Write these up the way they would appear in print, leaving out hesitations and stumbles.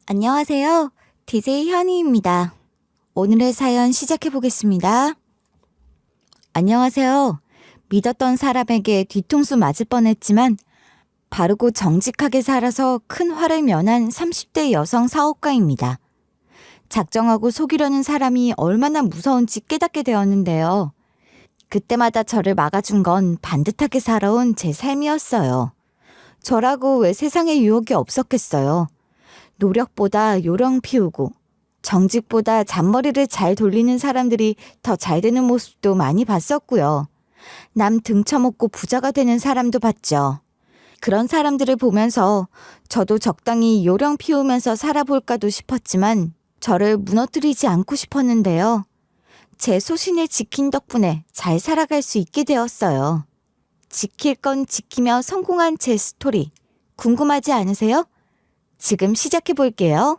안녕하세요. DJ 현이입니다. 오늘의 사연 시작해 보겠습니다. 안녕하세요. 믿었던 사람에게 뒤통수 맞을 뻔했지만 바르고 정직하게 살아서 큰 화를 면한 30대 여성 사업가입니다. 작정하고 속이려는 사람이 얼마나 무서운지 깨닫게 되었는데요. 그때마다 저를 막아준 건 반듯하게 살아온 제 삶이었어요. 저라고 왜 세상에 유혹이 없었겠어요. 노력보다 요령 피우고 정직보다 잔머리를 잘 돌리는 사람들이 더 잘 되는 모습도 많이 봤었고요. 남 등쳐먹고 부자가 되는 사람도 봤죠. 그런 사람들을 보면서 저도 적당히 요령 피우면서 살아볼까도 싶었지만 저를 무너뜨리지 않고 싶었는데요. 제 소신을 지킨 덕분에 잘 살아갈 수 있게 되었어요. 지킬 건 지키며 성공한 제 스토리 궁금하지 않으세요? 지금 시작해 볼게요.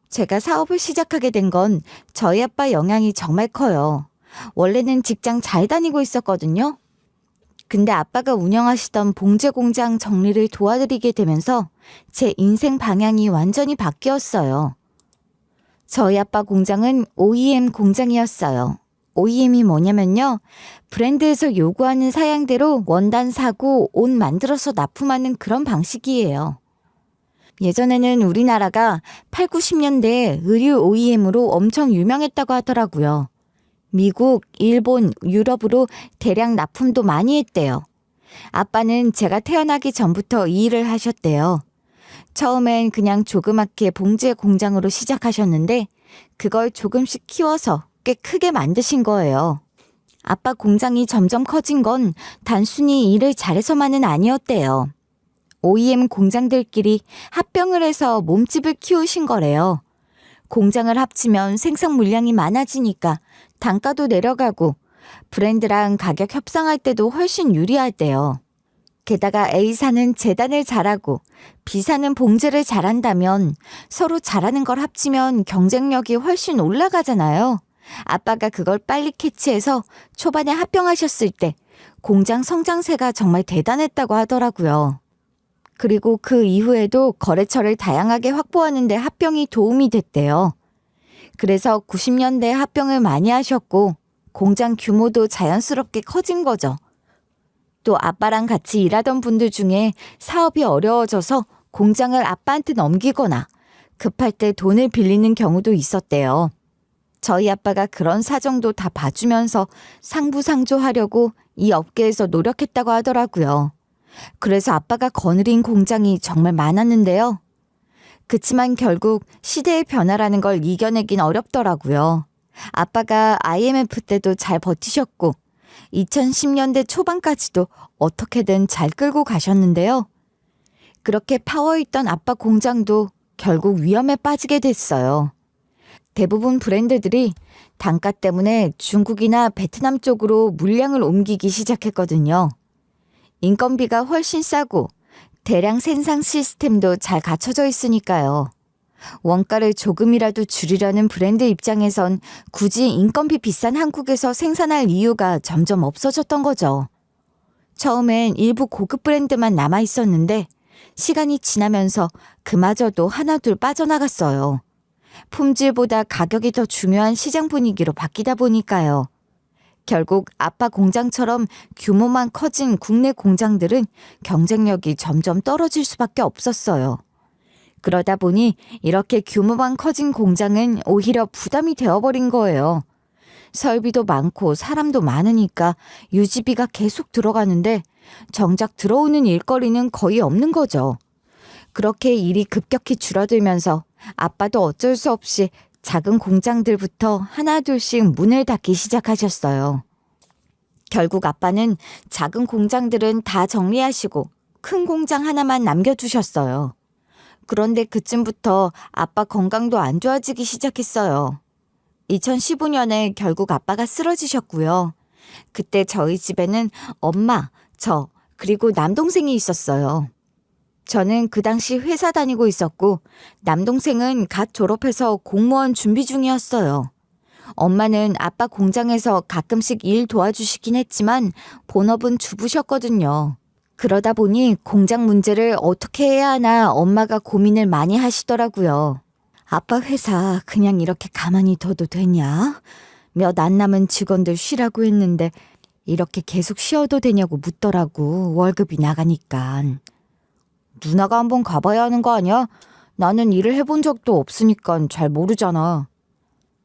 제가 사업을 시작하게 된 건 저희 아빠 영향이 정말 커요. 원래는 직장 잘 다니고 있었거든요. 근데 아빠가 운영하시던 봉제 공장 정리를 도와드리게 되면서 제 인생 방향이 완전히 바뀌었어요. 저희 아빠 공장은 OEM 공장이었어요. OEM이 뭐냐면요. 브랜드에서 요구하는 사양대로 원단 사고 옷 만들어서 납품하는 그런 방식이에요. 예전에는 우리나라가 8, 90년대에 의류 OEM으로 엄청 유명했다고 하더라고요. 미국, 일본, 유럽으로 대량 납품도 많이 했대요. 아빠는 제가 태어나기 전부터 이 일을 하셨대요. 처음엔 그냥 조그맣게 봉제 공장으로 시작하셨는데 그걸 조금씩 키워서 꽤 크게 만드신 거예요. 아빠 공장이 점점 커진 건 단순히 일을 잘해서만은 아니었대요. OEM 공장들끼리 합병을 해서 몸집을 키우신 거래요. 공장을 합치면 생산 물량이 많아지니까 단가도 내려가고 브랜드랑 가격 협상할 때도 훨씬 유리하대요. 게다가 A사는 재단을 잘하고 B사는 봉제를 잘한다면 서로 잘하는 걸 합치면 경쟁력이 훨씬 올라가잖아요. 아빠가 그걸 빨리 캐치해서 초반에 합병하셨을 때 공장 성장세가 정말 대단했다고 하더라고요. 그리고 그 이후에도 거래처를 다양하게 확보하는 데 합병이 도움이 됐대요. 그래서 90년대에 합병을 많이 하셨고 공장 규모도 자연스럽게 커진 거죠. 또 아빠랑 같이 일하던 분들 중에 사업이 어려워져서 공장을 아빠한테 넘기거나 급할 때 돈을 빌리는 경우도 있었대요. 저희 아빠가 그런 사정도 다 봐주면서 상부상조하려고 이 업계에서 노력했다고 하더라고요. 그래서 아빠가 거느린 공장이 정말 많았는데요. 그치만 결국 시대의 변화라는 걸 이겨내긴 어렵더라고요. 아빠가 IMF 때도 잘 버티셨고 2010년대 초반까지도 어떻게든 잘 끌고 가셨는데요. 그렇게 파워있던 아빠 공장도 결국 위험에 빠지게 됐어요. 대부분 브랜드들이 단가 때문에 중국이나 베트남 쪽으로 물량을 옮기기 시작했거든요. 인건비가 훨씬 싸고 대량 생산 시스템도 잘 갖춰져 있으니까요. 원가를 조금이라도 줄이려는 브랜드 입장에선 굳이 인건비 비싼 한국에서 생산할 이유가 점점 없어졌던 거죠. 처음엔 일부 고급 브랜드만 남아 있었는데 시간이 지나면서 그마저도 하나둘 빠져나갔어요. 품질보다 가격이 더 중요한 시장 분위기로 바뀌다 보니까요. 결국 아빠 공장처럼 규모만 커진 국내 공장들은 경쟁력이 점점 떨어질 수밖에 없었어요. 그러다 보니 이렇게 규모만 커진 공장은 오히려 부담이 되어버린 거예요. 설비도 많고 사람도 많으니까 유지비가 계속 들어가는데 정작 들어오는 일거리는 거의 없는 거죠. 그렇게 일이 급격히 줄어들면서 아빠도 어쩔 수 없이 작은 공장들부터 하나둘씩 문을 닫기 시작하셨어요. 결국 아빠는 작은 공장들은 다 정리하시고 큰 공장 하나만 남겨두셨어요. 그런데 그쯤부터 아빠 건강도 안 좋아지기 시작했어요. 2015년에 결국 아빠가 쓰러지셨고요. 그때 저희 집에는 엄마, 저, 그리고 남동생이 있었어요. 저는 그 당시 회사 다니고 있었고 남동생은 갓 졸업해서 공무원 준비 중이었어요. 엄마는 아빠 공장에서 가끔씩 일 도와주시긴 했지만 본업은 주부셨거든요. 그러다 보니 공장 문제를 어떻게 해야 하나 엄마가 고민을 많이 하시더라고요. 아빠 회사 그냥 이렇게 가만히 둬도 되냐? 몇 안 남은 직원들 쉬라고 했는데 이렇게 계속 쉬어도 되냐고 묻더라고, 월급이 나가니까. 누나가 한번 가봐야 하는 거 아니야? 나는 일을 해본 적도 없으니까 잘 모르잖아.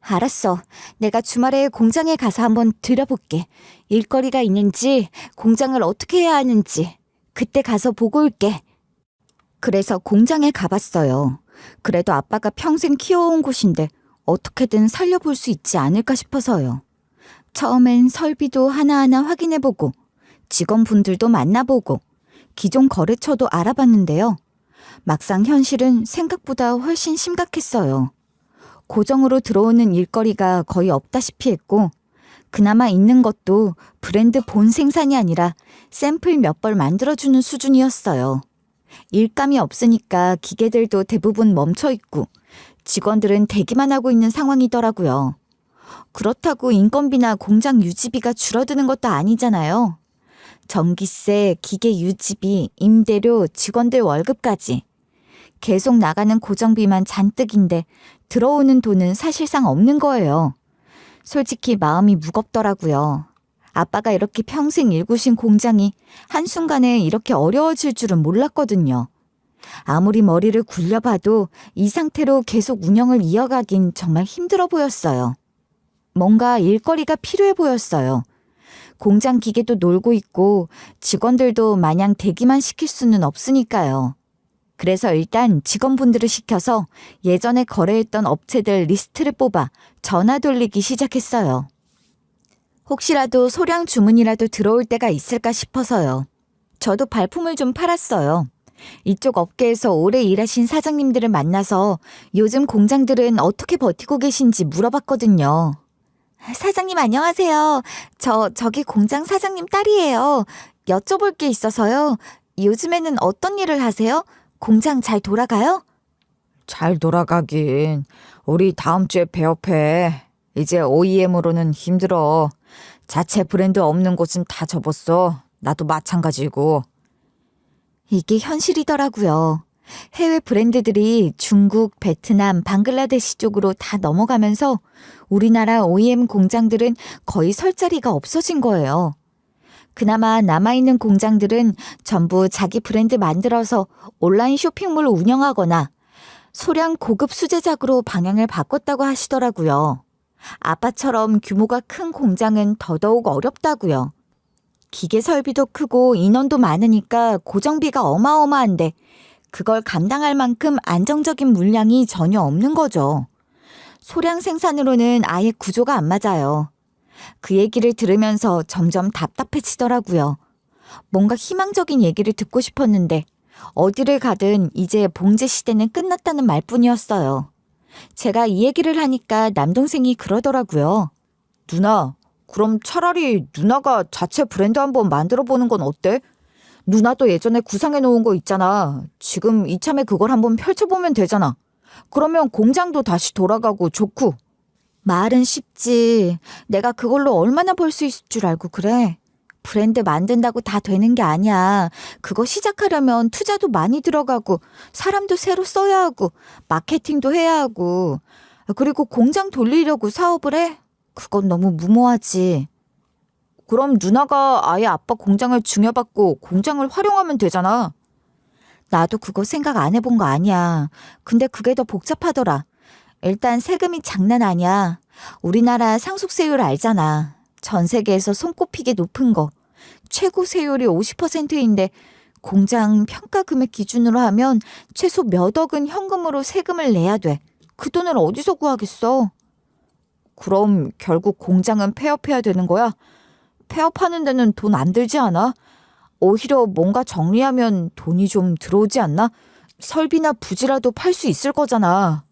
알았어. 내가 주말에 공장에 가서 한번 들여볼게. 일거리가 있는지, 공장을 어떻게 해야 하는지. 그때 가서 보고 올게. 그래서 공장에 가봤어요. 그래도 아빠가 평생 키워온 곳인데 어떻게든 살려볼 수 있지 않을까 싶어서요. 처음엔 설비도 하나하나 확인해보고 직원분들도 만나보고 기존 거래처도 알아봤는데요. 막상 현실은 생각보다 훨씬 심각했어요. 고정으로 들어오는 일거리가 거의 없다시피 했고 그나마 있는 것도 브랜드 본 생산이 아니라 샘플 몇 벌 만들어주는 수준이었어요. 일감이 없으니까 기계들도 대부분 멈춰있고 직원들은 대기만 하고 있는 상황이더라고요. 그렇다고 인건비나 공장 유지비가 줄어드는 것도 아니잖아요. 전기세, 기계 유지비, 임대료, 직원들 월급까지. 계속 나가는 고정비만 잔뜩인데 들어오는 돈은 사실상 없는 거예요. 솔직히 마음이 무겁더라고요. 아빠가 이렇게 평생 일구신 공장이 한순간에 이렇게 어려워질 줄은 몰랐거든요. 아무리 머리를 굴려봐도 이 상태로 계속 운영을 이어가긴 정말 힘들어 보였어요. 뭔가 일거리가 필요해 보였어요. 공장 기계도 놀고 있고 직원들도 마냥 대기만 시킬 수는 없으니까요. 그래서 일단 직원분들을 시켜서 예전에 거래했던 업체들 리스트를 뽑아 전화 돌리기 시작했어요. 혹시라도 소량 주문이라도 들어올 때가 있을까 싶어서요. 저도 발품을 좀 팔았어요. 이쪽 업계에서 오래 일하신 사장님들을 만나서 요즘 공장들은 어떻게 버티고 계신지 물어봤거든요. 사장님 안녕하세요. 저기 공장 사장님 딸이에요. 여쭤볼 게 있어서요. 요즘에는 어떤 일을 하세요? 공장 잘 돌아가요? 잘 돌아가긴. 우리 다음 주에 폐업해. 이제 OEM으로는 힘들어. 자체 브랜드 없는 곳은 다 접었어. 나도 마찬가지고. 이게 현실이더라고요. 해외 브랜드들이 중국, 베트남, 방글라데시 쪽으로 다 넘어가면서 우리나라 OEM 공장들은 거의 설 자리가 없어진 거예요. 그나마 남아있는 공장들은 전부 자기 브랜드 만들어서 온라인 쇼핑몰을 운영하거나 소량 고급 수제작으로 방향을 바꿨다고 하시더라고요. 아빠처럼 규모가 큰 공장은 더더욱 어렵다고요. 기계 설비도 크고 인원도 많으니까 고정비가 어마어마한데 그걸 감당할 만큼 안정적인 물량이 전혀 없는 거죠. 소량 생산으로는 아예 구조가 안 맞아요. 그 얘기를 들으면서 점점 답답해지더라고요. 뭔가 희망적인 얘기를 듣고 싶었는데 어디를 가든 이제 봉제 시대는 끝났다는 말뿐이었어요. 제가 이 얘기를 하니까 남동생이 그러더라고요. 누나, 그럼 차라리 누나가 자체 브랜드 한번 만들어 보는 건 어때? 누나도 예전에 구상해 놓은 거 있잖아. 지금 이참에 그걸 한번 펼쳐보면 되잖아. 그러면 공장도 다시 돌아가고 좋고. 말은 쉽지. 내가 그걸로 얼마나 벌 수 있을 줄 알고 그래. 브랜드 만든다고 다 되는 게 아니야. 그거 시작하려면 투자도 많이 들어가고 사람도 새로 써야 하고 마케팅도 해야 하고 그리고 공장 돌리려고 사업을 해? 그건 너무 무모하지. 그럼 누나가 아예 아빠 공장을 증여받고 공장을 활용하면 되잖아. 나도 그거 생각 안 해본 거 아니야. 근데 그게 더 복잡하더라. 일단 세금이 장난 아니야. 우리나라 상속세율 알잖아. 전 세계에서 손꼽히게 높은 거. 최고 세율이 50%인데 공장 평가 금액 기준으로 하면 최소 몇 억은 현금으로 세금을 내야 돼. 그 돈을 어디서 구하겠어? 그럼 결국 공장은 폐업해야 되는 거야? 폐업하는 데는 돈 안 들지 않아? 오히려 뭔가 정리하면 돈이 좀 들어오지 않나? 설비나 부지라도 팔 수 있을 거잖아.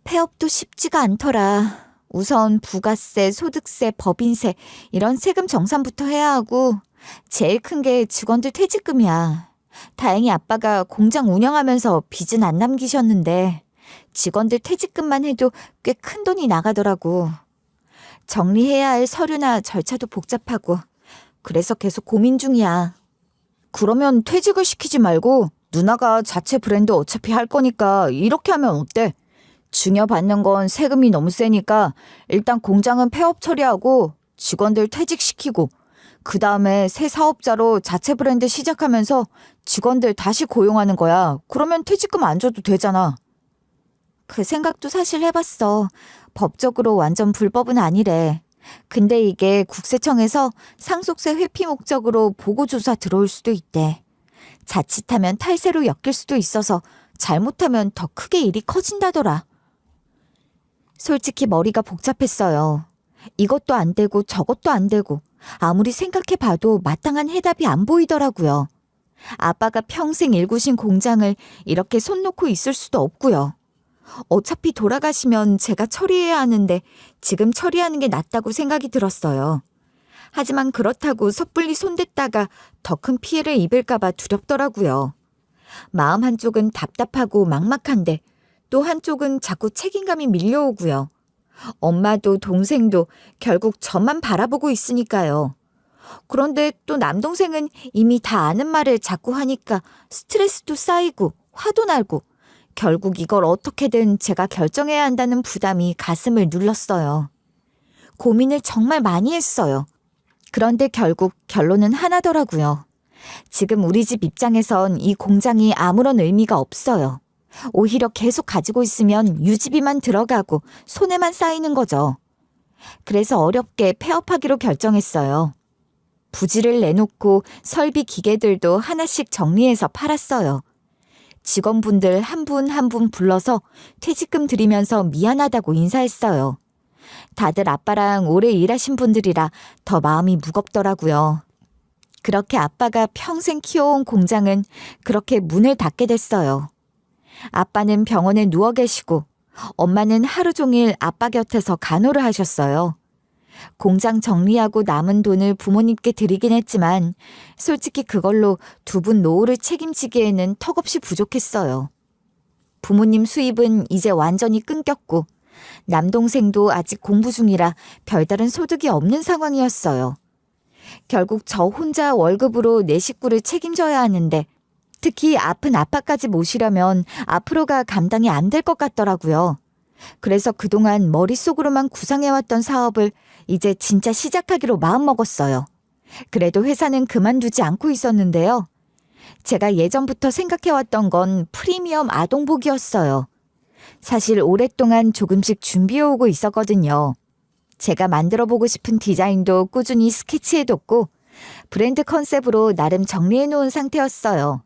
폐업도 쉽지가 않더라. 우선 부가세, 소득세, 법인세 이런 세금 정산부터 해야 하고 제일 큰 게 직원들 퇴직금이야. 다행히 아빠가 공장 운영하면서 빚은 안 남기셨는데 직원들 퇴직금만 해도 꽤 큰 돈이 나가더라고. 정리해야 할 서류나 절차도 복잡하고 그래서 계속 고민 중이야. 그러면 퇴직을 시키지 말고 누나가 자체 브랜드 어차피 할 거니까 이렇게 하면 어때? 증여받는 건 세금이 너무 세니까 일단 공장은 폐업 처리하고 직원들 퇴직시키고 그 다음에 새 사업자로 자체 브랜드 시작하면서 직원들 다시 고용하는 거야. 그러면 퇴직금 안 줘도 되잖아. 그 생각도 사실 해봤어. 법적으로 완전 불법은 아니래. 근데 이게 국세청에서 상속세 회피 목적으로 보고조사 들어올 수도 있대. 자칫하면 탈세로 엮일 수도 있어서 잘못하면 더 크게 일이 커진다더라. 솔직히 머리가 복잡했어요. 이것도 안 되고 저것도 안 되고 아무리 생각해봐도 마땅한 해답이 안 보이더라고요. 아빠가 평생 일구신 공장을 이렇게 손 놓고 있을 수도 없고요. 어차피 돌아가시면 제가 처리해야 하는데 지금 처리하는 게 낫다고 생각이 들었어요. 하지만 그렇다고 섣불리 손댔다가 더 큰 피해를 입을까봐 두렵더라고요. 마음 한쪽은 답답하고 막막한데 또 한쪽은 자꾸 책임감이 밀려오고요. 엄마도 동생도 결국 저만 바라보고 있으니까요. 그런데 또 남동생은 이미 다 아는 말을 자꾸 하니까 스트레스도 쌓이고 화도 나고 결국 이걸 어떻게든 제가 결정해야 한다는 부담이 가슴을 눌렀어요. 고민을 정말 많이 했어요. 그런데 결국 결론은 하나더라고요. 지금 우리 집 입장에선 이 공장이 아무런 의미가 없어요. 오히려 계속 가지고 있으면 유지비만 들어가고 손해만 쌓이는 거죠. 그래서 어렵게 폐업하기로 결정했어요. 부지를 내놓고 설비 기계들도 하나씩 정리해서 팔았어요. 직원분들 한 분 한 분 불러서 퇴직금 드리면서 미안하다고 인사했어요. 다들 아빠랑 오래 일하신 분들이라 더 마음이 무겁더라고요. 그렇게 아빠가 평생 키워온 공장은 그렇게 문을 닫게 됐어요. 아빠는 병원에 누워 계시고 엄마는 하루 종일 아빠 곁에서 간호를 하셨어요. 공장 정리하고 남은 돈을 부모님께 드리긴 했지만 솔직히 그걸로 두 분 노후를 책임지기에는 턱없이 부족했어요. 부모님 수입은 이제 완전히 끊겼고 남동생도 아직 공부 중이라 별다른 소득이 없는 상황이었어요. 결국 저 혼자 월급으로 내 식구를 책임져야 하는데 특히 아픈 아빠까지 모시려면 앞으로가 감당이 안 될 것 같더라고요. 그래서 그동안 머릿속으로만 구상해왔던 사업을 이제 진짜 시작하기로 마음먹었어요. 그래도 회사는 그만두지 않고 있었는데요. 제가 예전부터 생각해왔던 건 프리미엄 아동복이었어요. 사실 오랫동안 조금씩 준비해오고 있었거든요. 제가 만들어보고 싶은 디자인도 꾸준히 스케치해뒀고 브랜드 컨셉으로 나름 정리해놓은 상태였어요.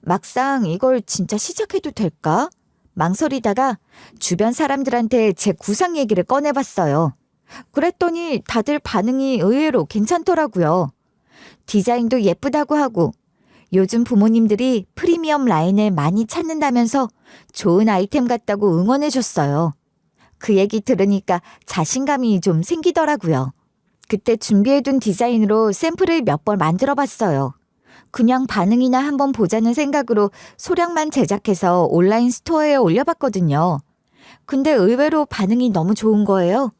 막상 이걸 진짜 시작해도 될까? 망설이다가 주변 사람들한테 제 구상 얘기를 꺼내봤어요. 그랬더니 다들 반응이 의외로 괜찮더라고요. 디자인도 예쁘다고 하고 요즘 부모님들이 프리미엄 라인을 많이 찾는다면서 좋은 아이템 같다고 응원해줬어요. 그 얘기 들으니까 자신감이 좀 생기더라고요. 그때 준비해둔 디자인으로 샘플을 몇 번 만들어봤어요. 그냥 반응이나 한번 보자는 생각으로 소량만 제작해서 온라인 스토어에 올려봤거든요. 근데 의외로 반응이 너무 좋은 거예요.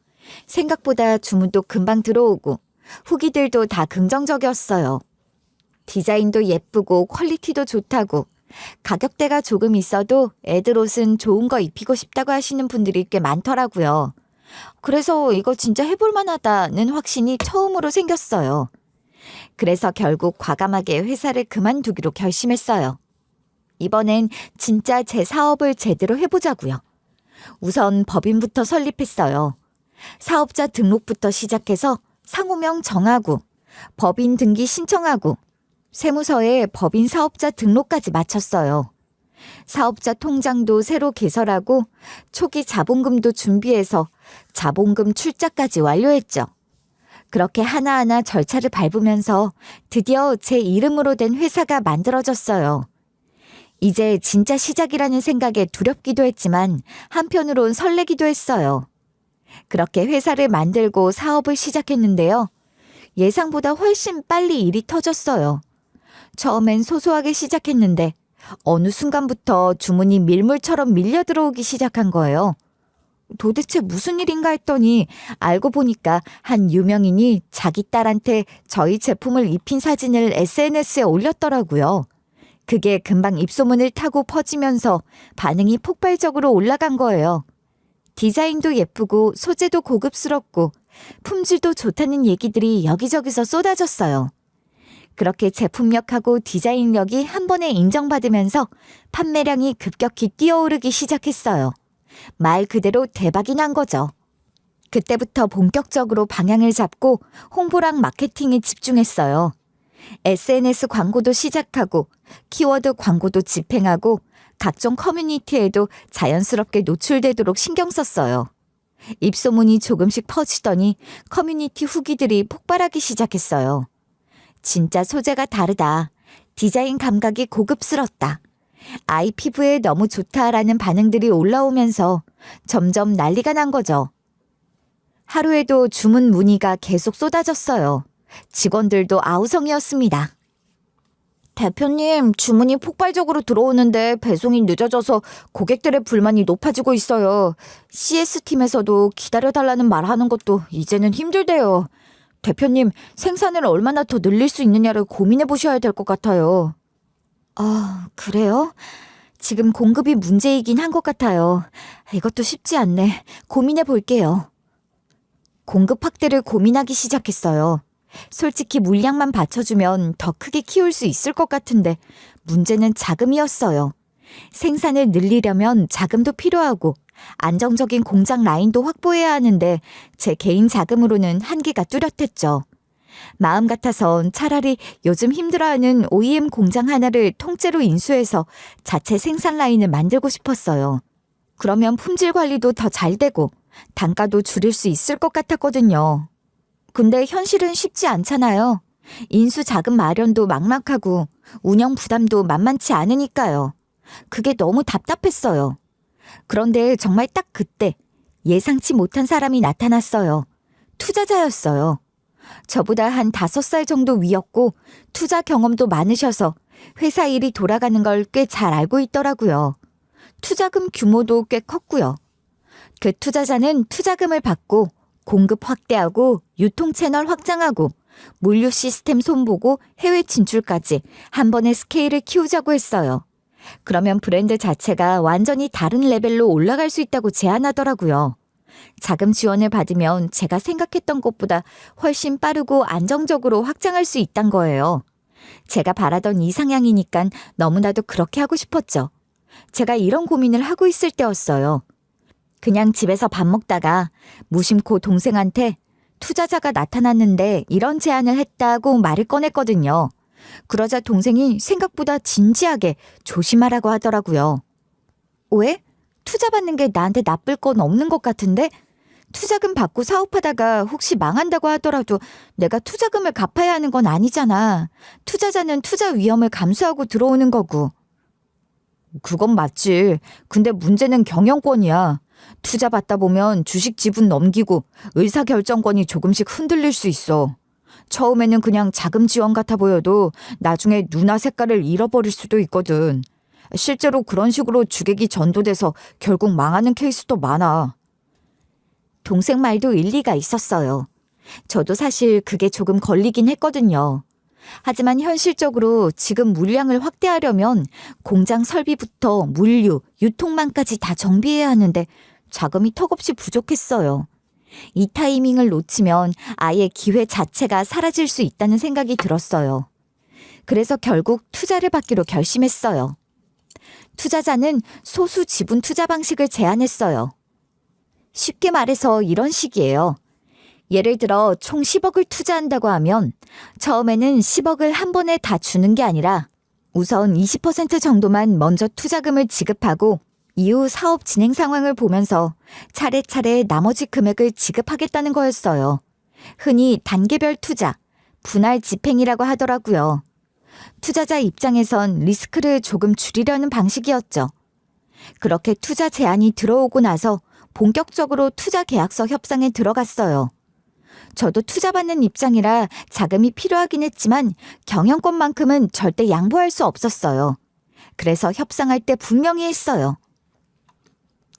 생각보다 주문도 금방 들어오고 후기들도 다 긍정적이었어요. 디자인도 예쁘고 퀄리티도 좋다고 가격대가 조금 있어도 애들 옷은 좋은 거 입히고 싶다고 하시는 분들이 꽤 많더라고요. 그래서 이거 진짜 해볼 만하다는 확신이 처음으로 생겼어요. 그래서 결국 과감하게 회사를 그만두기로 결심했어요. 이번엔 진짜 제 사업을 제대로 해보자고요. 우선 법인부터 설립했어요. 사업자 등록부터 시작해서 상호명 정하고 법인 등기 신청하고 세무서에 법인 사업자 등록까지 마쳤어요. 사업자 통장도 새로 개설하고 초기 자본금도 준비해서 자본금 출자까지 완료했죠. 그렇게 하나하나 절차를 밟으면서 드디어 제 이름으로 된 회사가 만들어졌어요. 이제 진짜 시작이라는 생각에 두렵기도 했지만 한편으론 설레기도 했어요. 그렇게 회사를 만들고 사업을 시작했는데요. 예상보다 훨씬 빨리 일이 터졌어요. 처음엔 소소하게 시작했는데 어느 순간부터 주문이 밀물처럼 밀려 들어오기 시작한 거예요. 도대체 무슨 일인가 했더니 알고 보니까 한 유명인이 자기 딸한테 저희 제품을 입힌 사진을 SNS에 올렸더라고요. 그게 금방 입소문을 타고 퍼지면서 반응이 폭발적으로 올라간 거예요. 디자인도 예쁘고 소재도 고급스럽고 품질도 좋다는 얘기들이 여기저기서 쏟아졌어요. 그렇게 제품력하고 디자인력이 한 번에 인정받으면서 판매량이 급격히 뛰어오르기 시작했어요. 말 그대로 대박이 난 거죠. 그때부터 본격적으로 방향을 잡고 홍보랑 마케팅에 집중했어요. SNS 광고도 시작하고 키워드 광고도 집행하고 각종 커뮤니티에도 자연스럽게 노출되도록 신경 썼어요. 입소문이 조금씩 퍼지더니 커뮤니티 후기들이 폭발하기 시작했어요. 진짜 소재가 다르다. 디자인 감각이 고급스럽다. 아이 피부에 너무 좋다라는 반응들이 올라오면서 점점 난리가 난 거죠. 하루에도 주문 문의가 계속 쏟아졌어요. 직원들도 아우성이었습니다. 대표님, 주문이 폭발적으로 들어오는데 배송이 늦어져서 고객들의 불만이 높아지고 있어요. CS팀에서도 기다려달라는 말하는 것도 이제는 힘들대요. 대표님, 생산을 얼마나 더 늘릴 수 있느냐를 고민해 보셔야 될 것 같아요. 아, 그래요? 지금 공급이 문제이긴 한 것 같아요. 이것도 쉽지 않네. 고민해 볼게요. 공급 확대를 고민하기 시작했어요. 솔직히 물량만 받쳐주면 더 크게 키울 수 있을 것 같은데 문제는 자금이었어요. 생산을 늘리려면 자금도 필요하고 안정적인 공장 라인도 확보해야 하는데 제 개인 자금으로는 한계가 뚜렷했죠. 마음 같아선 차라리 요즘 힘들어하는 OEM 공장 하나를 통째로 인수해서 자체 생산 라인을 만들고 싶었어요. 그러면 품질 관리도 더 잘 되고 단가도 줄일 수 있을 것 같았거든요. 근데 현실은 쉽지 않잖아요. 인수 자금 마련도 막막하고 운영 부담도 만만치 않으니까요. 그게 너무 답답했어요. 그런데 정말 딱 그때 예상치 못한 사람이 나타났어요. 투자자였어요. 저보다 한 5살 정도 위였고 투자 경험도 많으셔서 회사 일이 돌아가는 걸 꽤 잘 알고 있더라고요. 투자금 규모도 꽤 컸고요. 그 투자자는 투자금을 받고 공급 확대하고 유통 채널 확장하고 물류 시스템 손보고 해외 진출까지 한 번에 스케일을 키우자고 했어요. 그러면 브랜드 자체가 완전히 다른 레벨로 올라갈 수 있다고 제안하더라고요. 자금 지원을 받으면 제가 생각했던 것보다 훨씬 빠르고 안정적으로 확장할 수 있단 거예요. 제가 바라던 이상향이니까 너무나도 그렇게 하고 싶었죠. 제가 이런 고민을 하고 있을 때였어요. 그냥 집에서 밥 먹다가 무심코 동생한테 투자자가 나타났는데 이런 제안을 했다고 말을 꺼냈거든요. 그러자 동생이 생각보다 진지하게 조심하라고 하더라고요. 왜? 투자 받는 게 나한테 나쁠 건 없는 것 같은데? 투자금 받고 사업하다가 혹시 망한다고 하더라도 내가 투자금을 갚아야 하는 건 아니잖아. 투자자는 투자 위험을 감수하고 들어오는 거고. 그건 맞지. 근데 문제는 경영권이야. 투자 받다 보면 주식 지분 넘기고 의사결정권이 조금씩 흔들릴 수 있어. 처음에는 그냥 자금 지원 같아 보여도 나중에 누나 색깔을 잃어버릴 수도 있거든. 실제로 그런 식으로 주객이 전도돼서 결국 망하는 케이스도 많아. 동생 말도 일리가 있었어요. 저도 사실 그게 조금 걸리긴 했거든요. 하지만 현실적으로 지금 물량을 확대하려면 공장 설비부터 물류, 유통망까지 다 정비해야 하는데 자금이 턱없이 부족했어요. 이 타이밍을 놓치면 아예 기회 자체가 사라질 수 있다는 생각이 들었어요. 그래서 결국 투자를 받기로 결심했어요. 투자자는 소수 지분 투자 방식을 제안했어요. 쉽게 말해서 이런 식이에요. 예를 들어 총 10억을 투자한다고 하면 처음에는 10억을 한 번에 다 주는 게 아니라 우선 20% 정도만 먼저 투자금을 지급하고 이후 사업 진행 상황을 보면서 차례차례 나머지 금액을 지급하겠다는 거였어요. 흔히 단계별 투자, 분할 집행이라고 하더라고요. 투자자 입장에선 리스크를 조금 줄이려는 방식이었죠. 그렇게 투자 제안이 들어오고 나서 본격적으로 투자 계약서 협상에 들어갔어요. 저도 투자받는 입장이라 자금이 필요하긴 했지만 경영권만큼은 절대 양보할 수 없었어요. 그래서 협상할 때 분명히 했어요.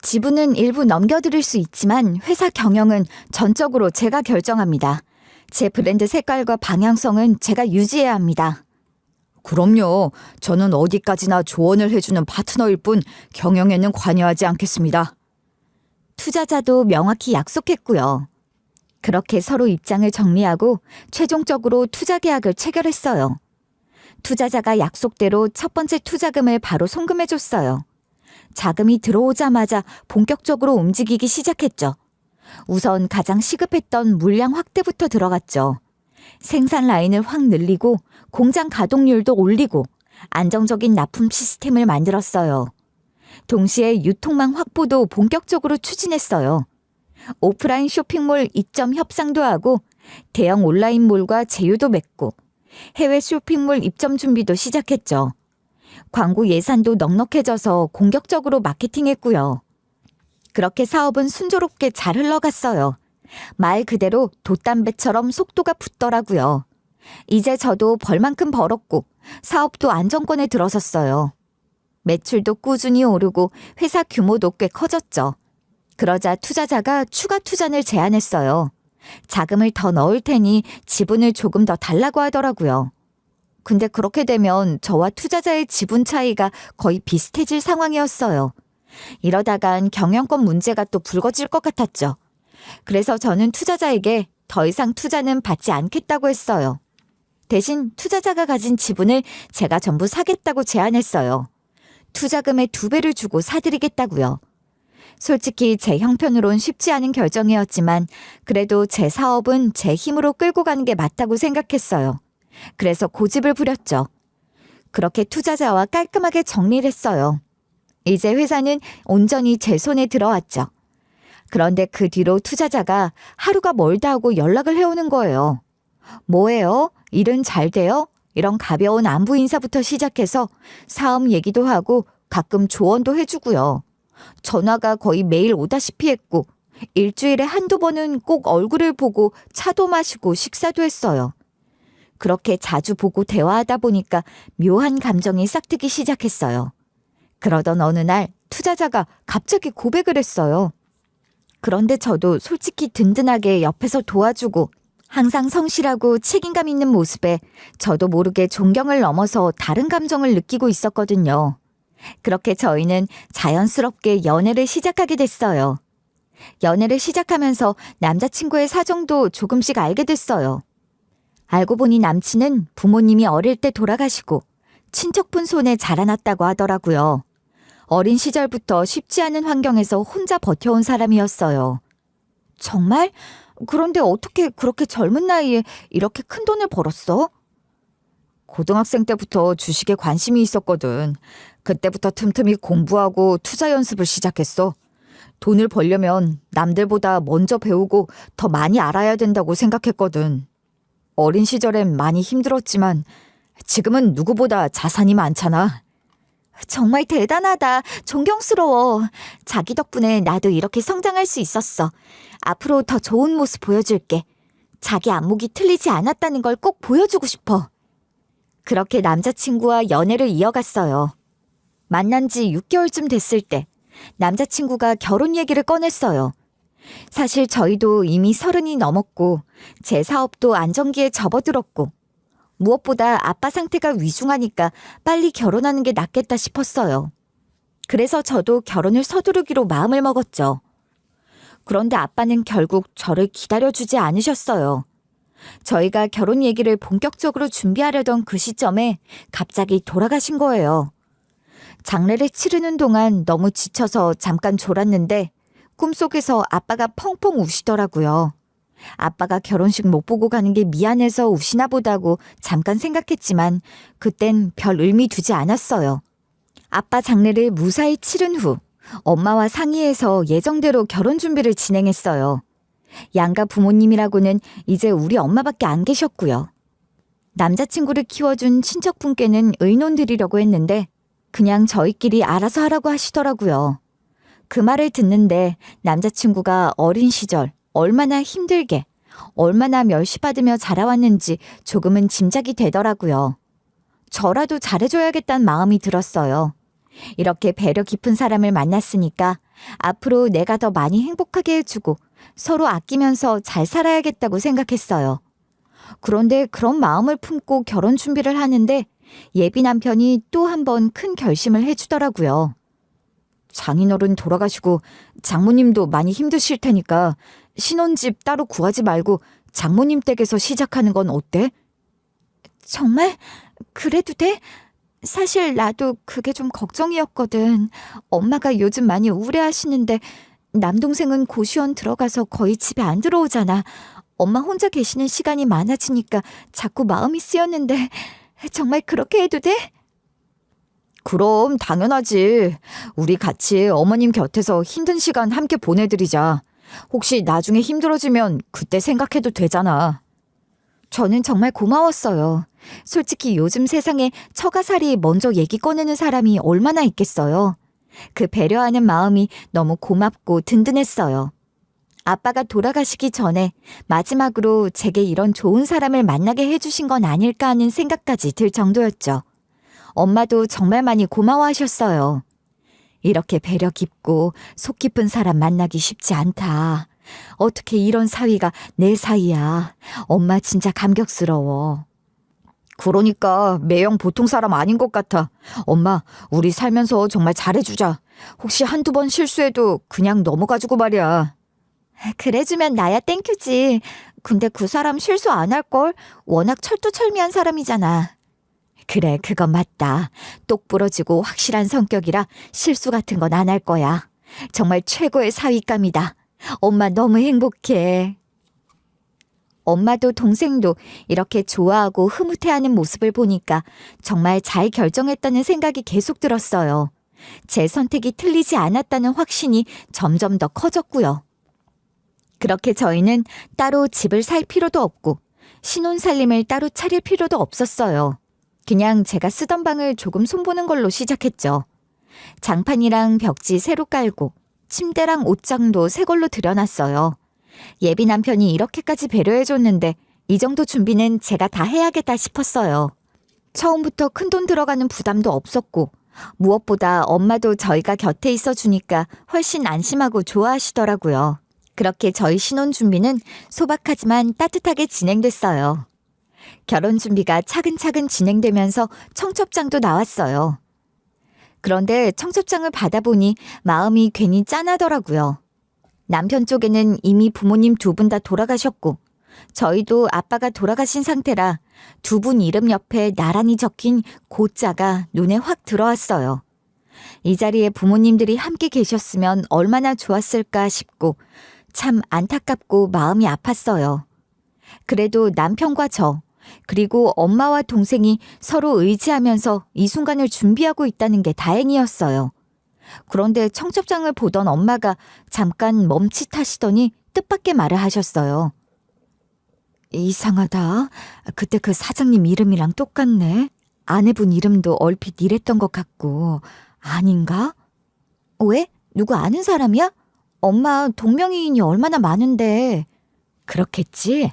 지분은 일부 넘겨드릴 수 있지만 회사 경영은 전적으로 제가 결정합니다. 제 브랜드 색깔과 방향성은 제가 유지해야 합니다. 그럼요. 저는 어디까지나 조언을 해주는 파트너일 뿐 경영에는 관여하지 않겠습니다. 투자자도 명확히 약속했고요. 그렇게 서로 입장을 정리하고 최종적으로 투자 계약을 체결했어요. 투자자가 약속대로 첫 번째 투자금을 바로 송금해줬어요. 자금이 들어오자마자 본격적으로 움직이기 시작했죠. 우선 가장 시급했던 물량 확대부터 들어갔죠. 생산 라인을 확 늘리고 공장 가동률도 올리고 안정적인 납품 시스템을 만들었어요. 동시에 유통망 확보도 본격적으로 추진했어요. 오프라인 쇼핑몰 입점 협상도 하고 대형 온라인몰과 제휴도 맺고 해외 쇼핑몰 입점 준비도 시작했죠. 광고 예산도 넉넉해져서 공격적으로 마케팅했고요. 그렇게 사업은 순조롭게 잘 흘러갔어요. 말 그대로 돛담배처럼 속도가 붙더라고요. 이제 저도 벌만큼 벌었고 사업도 안정권에 들어섰어요. 매출도 꾸준히 오르고 회사 규모도 꽤 커졌죠. 그러자 투자자가 추가 투자를 제안했어요. 자금을 더 넣을 테니 지분을 조금 더 달라고 하더라고요. 근데 그렇게 되면 저와 투자자의 지분 차이가 거의 비슷해질 상황이었어요. 이러다간 경영권 문제가 또 불거질 것 같았죠. 그래서 저는 투자자에게 더 이상 투자는 받지 않겠다고 했어요. 대신 투자자가 가진 지분을 제가 전부 사겠다고 제안했어요. 투자금의 2배를 주고 사드리겠다고요. 솔직히 제 형편으론 쉽지 않은 결정이었지만 그래도 제 사업은 제 힘으로 끌고 가는 게 맞다고 생각했어요. 그래서 고집을 부렸죠. 그렇게 투자자와 깔끔하게 정리를 했어요. 이제 회사는 온전히 제 손에 들어왔죠. 그런데 그 뒤로 투자자가 하루가 멀다 하고 연락을 해오는 거예요. 뭐예요? 일은 잘 돼요? 이런 가벼운 안부 인사부터 시작해서 사업 얘기도 하고 가끔 조언도 해주고요. 전화가 거의 매일 오다시피 했고 일주일에 한두 번은 꼭 얼굴을 보고 차도 마시고 식사도 했어요. 그렇게 자주 보고 대화하다 보니까 묘한 감정이 싹트기 시작했어요. 그러던 어느 날 투자자가 갑자기 고백을 했어요. 그런데 저도 솔직히 든든하게 옆에서 도와주고 항상 성실하고 책임감 있는 모습에 저도 모르게 존경을 넘어서 다른 감정을 느끼고 있었거든요. 그렇게 저희는 자연스럽게 연애를 시작하게 됐어요. 연애를 시작하면서 남자친구의 사정도 조금씩 알게 됐어요. 알고 보니 남친은 부모님이 어릴 때 돌아가시고 친척분 손에 자라났다고 하더라고요. 어린 시절부터 쉽지 않은 환경에서 혼자 버텨온 사람이었어요. 정말? 그런데 어떻게 그렇게 젊은 나이에 이렇게 큰 돈을 벌었어? 고등학생 때부터 주식에 관심이 있었거든. 그때부터 틈틈이 공부하고 투자 연습을 시작했어. 돈을 벌려면 남들보다 먼저 배우고 더 많이 알아야 된다고 생각했거든. 어린 시절엔 많이 힘들었지만 지금은 누구보다 자산이 많잖아. 정말 대단하다. 존경스러워. 자기 덕분에 나도 이렇게 성장할 수 있었어. 앞으로 더 좋은 모습 보여줄게. 자기 안목이 틀리지 않았다는 걸 꼭 보여주고 싶어. 그렇게 남자친구와 연애를 이어갔어요. 만난 지 6개월쯤 됐을 때 남자친구가 결혼 얘기를 꺼냈어요. 사실 저희도 이미 30이 넘었고 제 사업도 안정기에 접어들었고 무엇보다 아빠 상태가 위중하니까 빨리 결혼하는 게 낫겠다 싶었어요. 그래서 저도 결혼을 서두르기로 마음을 먹었죠. 그런데 아빠는 결국 저를 기다려주지 않으셨어요. 저희가 결혼 얘기를 본격적으로 준비하려던 그 시점에 갑자기 돌아가신 거예요. 장례를 치르는 동안 너무 지쳐서 잠깐 졸았는데 꿈속에서 아빠가 펑펑 우시더라고요. 아빠가 결혼식 못 보고 가는 게 미안해서 우시나 보다고 잠깐 생각했지만 그땐 별 의미 두지 않았어요. 아빠 장례를 무사히 치른 후 엄마와 상의해서 예정대로 결혼 준비를 진행했어요. 양가 부모님이라고는 이제 우리 엄마밖에 안 계셨고요. 남자친구를 키워준 친척분께는 의논 드리려고 했는데 그냥 저희끼리 알아서 하라고 하시더라고요. 그 말을 듣는데 남자친구가 어린 시절 얼마나 힘들게, 얼마나 멸시받으며 자라왔는지 조금은 짐작이 되더라고요. 저라도 잘해줘야겠다는 마음이 들었어요. 이렇게 배려 깊은 사람을 만났으니까 앞으로 내가 더 많이 행복하게 해주고 서로 아끼면서 잘 살아야겠다고 생각했어요. 그런데 그런 마음을 품고 결혼 준비를 하는데 예비 남편이 또 한 번 큰 결심을 해주더라고요. 장인어른 돌아가시고 장모님도 많이 힘드실 테니까 신혼집 따로 구하지 말고 장모님 댁에서 시작하는 건 어때? 정말? 그래도 돼? 사실 나도 그게 좀 걱정이었거든. 엄마가 요즘 많이 우울해하시는데 남동생은 고시원 들어가서 거의 집에 안 들어오잖아. 엄마 혼자 계시는 시간이 많아지니까 자꾸 마음이 쓰였는데 정말 그렇게 해도 돼? 그럼 당연하지. 우리 같이 어머님 곁에서 힘든 시간 함께 보내드리자. 혹시 나중에 힘들어지면 그때 생각해도 되잖아. 저는 정말 고마웠어요. 솔직히 요즘 세상에 처가살이 먼저 얘기 꺼내는 사람이 얼마나 있겠어요. 그 배려하는 마음이 너무 고맙고 든든했어요. 아빠가 돌아가시기 전에 마지막으로 제게 이런 좋은 사람을 만나게 해주신 건 아닐까 하는 생각까지 들 정도였죠. 엄마도 정말 많이 고마워하셨어요. 이렇게 배려 깊고 속 깊은 사람 만나기 쉽지 않다. 어떻게 이런 사위가 내 사이야. 엄마 진짜 감격스러워. 그러니까 매형 보통 사람 아닌 것 같아. 엄마, 우리 살면서 정말 잘해주자. 혹시 한두 번 실수해도 그냥 넘어가지고 말이야. 그래주면 나야 땡큐지. 근데 그 사람 실수 안 할걸? 워낙 철두철미한 사람이잖아. 그래, 그건 맞다. 똑 부러지고 확실한 성격이라 실수 같은 건 안 할 거야. 정말 최고의 사위감이다. 엄마 너무 행복해. 엄마도 동생도 이렇게 좋아하고 흐뭇해하는 모습을 보니까 정말 잘 결정했다는 생각이 계속 들었어요. 제 선택이 틀리지 않았다는 확신이 점점 더 커졌고요. 그렇게 저희는 따로 집을 살 필요도 없고 신혼살림을 따로 차릴 필요도 없었어요. 그냥 제가 쓰던 방을 조금 손보는 걸로 시작했죠. 장판이랑 벽지 새로 깔고 침대랑 옷장도 새 걸로 들여놨어요. 예비 남편이 이렇게까지 배려해줬는데 이 정도 준비는 제가 다 해야겠다 싶었어요. 처음부터 큰돈 들어가는 부담도 없었고 무엇보다 엄마도 저희가 곁에 있어주니까 훨씬 안심하고 좋아하시더라고요. 그렇게 저희 신혼 준비는 소박하지만 따뜻하게 진행됐어요. 결혼 준비가 차근차근 진행되면서 청첩장도 나왔어요. 그런데 청첩장을 받아보니 마음이 괜히 짠하더라고요. 남편 쪽에는 이미 부모님 두 분 다 돌아가셨고 저희도 아빠가 돌아가신 상태라 두 분 이름 옆에 나란히 적힌 고자가 눈에 확 들어왔어요. 이 자리에 부모님들이 함께 계셨으면 얼마나 좋았을까 싶고 참 안타깝고 마음이 아팠어요. 그래도 남편과 저 그리고 엄마와 동생이 서로 의지하면서 이 순간을 준비하고 있다는 게 다행이었어요. 그런데 청첩장을 보던 엄마가 잠깐 멈칫하시더니 뜻밖의 말을 하셨어요. 이상하다. 그때 그 사장님 이름이랑 똑같네. 아내분 이름도 얼핏 이랬던 것 같고. 아닌가? 왜? 누구 아는 사람이야? 엄마 동명이인이 얼마나 많은데. 그렇겠지?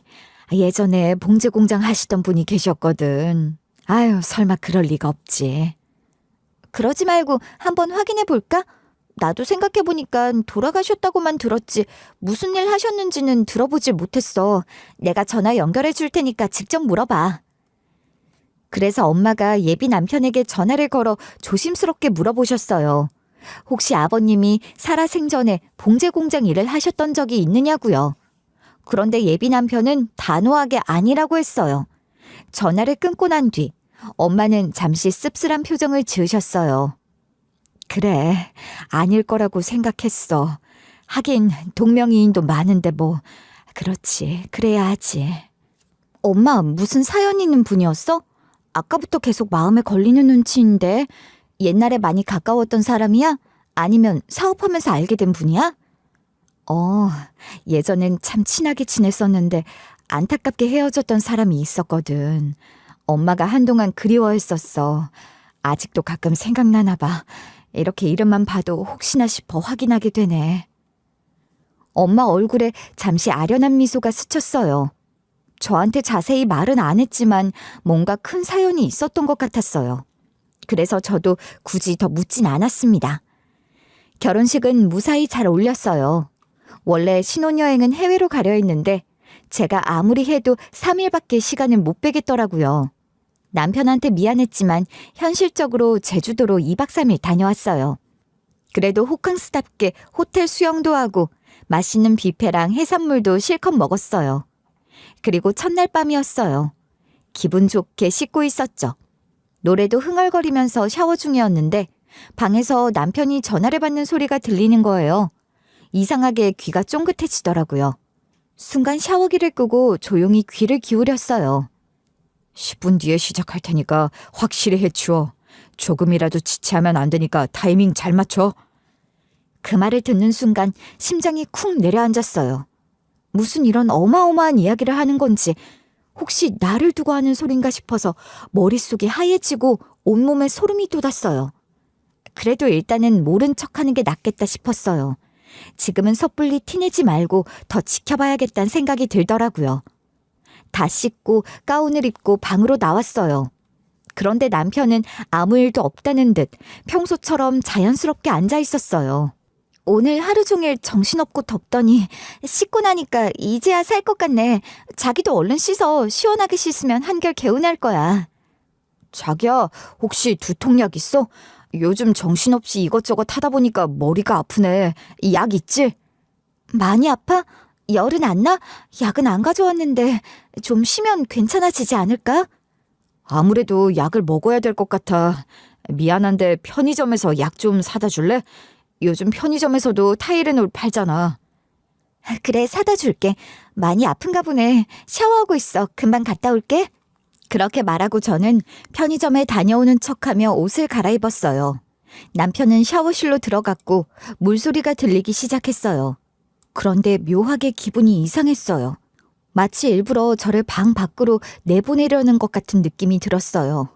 예전에 봉제 공장 하시던 분이 계셨거든. 아유, 설마 그럴 리가 없지. 그러지 말고 한번 확인해 볼까? 나도 생각해보니까 돌아가셨다고만 들었지 무슨 일 하셨는지는 들어보질 못했어. 내가 전화 연결해 줄 테니까 직접 물어봐. 그래서 엄마가 예비 남편에게 전화를 걸어 조심스럽게 물어보셨어요. 혹시 아버님이 살아생전에 봉제 공장 일을 하셨던 적이 있느냐고요. 그런데 예비 남편은 단호하게 아니라고 했어요. 전화를 끊고 난 뒤 엄마는 잠시 씁쓸한 표정을 지으셨어요. 그래, 아닐 거라고 생각했어. 하긴 동명이인도 많은데 뭐. 그렇지, 그래야 하지. 엄마 무슨 사연 있는 분이었어? 아까부터 계속 마음에 걸리는 눈치인데 옛날에 많이 가까웠던 사람이야? 아니면 사업하면서 알게 된 분이야? 예전엔 참 친하게 지냈었는데 안타깝게 헤어졌던 사람이 있었거든. 엄마가 한동안 그리워했었어. 아직도 가끔 생각나나 봐. 이렇게 이름만 봐도 혹시나 싶어 확인하게 되네. 엄마 얼굴에 잠시 아련한 미소가 스쳤어요. 저한테 자세히 말은 안 했지만 뭔가 큰 사연이 있었던 것 같았어요. 그래서 저도 굳이 더 묻진 않았습니다. 결혼식은 무사히 잘 올렸어요. 원래 신혼여행은 해외로 가려 했는데 제가 아무리 해도 3일밖에 시간을 못 빼겠더라고요. 남편한테 미안했지만 현실적으로 제주도로 2박 3일 다녀왔어요. 그래도 호캉스답게 호텔 수영도 하고 맛있는 뷔페랑 해산물도 실컷 먹었어요. 그리고 첫날 밤이었어요. 기분 좋게 씻고 있었죠. 노래도 흥얼거리면서 샤워 중이었는데 방에서 남편이 전화를 받는 소리가 들리는 거예요. 이상하게 귀가 쫑긋해지더라고요. 순간 샤워기를 끄고 조용히 귀를 기울였어요. 10분 뒤에 시작할 테니까 확실히 해치워. 조금이라도 지체하면 안 되니까 타이밍 잘 맞춰. 그 말을 듣는 순간 심장이 쿵 내려앉았어요. 무슨 이런 어마어마한 이야기를 하는 건지 혹시 나를 두고 하는 소린가 싶어서 머릿속이 하얘지고 온몸에 소름이 돋았어요. 그래도 일단은 모른 척하는 게 낫겠다 싶었어요. 지금은 섣불리 티내지 말고 더 지켜봐야겠다는 생각이 들더라고요. 다 씻고 가운을 입고 방으로 나왔어요. 그런데 남편은 아무 일도 없다는 듯 평소처럼 자연스럽게 앉아 있었어요. 오늘 하루 종일 정신없고 덥더니 씻고 나니까 이제야 살 것 같네. 자기도 얼른 씻어. 시원하게 씻으면 한결 개운할 거야. 자기야, 혹시 두통약 있어? 요즘 정신없이 이것저것 하다 보니까 머리가 아프네. 약 있지? 많이 아파? 열은 안 나? 약은 안 가져왔는데 좀 쉬면 괜찮아지지 않을까? 아무래도 약을 먹어야 될 것 같아. 미안한데 편의점에서 약 좀 사다 줄래? 요즘 편의점에서도 타이레놀 팔잖아. 그래, 사다 줄게. 많이 아픈가 보네. 샤워하고 있어. 금방 갔다 올게. 그렇게 말하고 저는 편의점에 다녀오는 척하며 옷을 갈아입었어요. 남편은 샤워실로 들어갔고 물소리가 들리기 시작했어요. 그런데 묘하게 기분이 이상했어요. 마치 일부러 저를 방 밖으로 내보내려는 것 같은 느낌이 들었어요.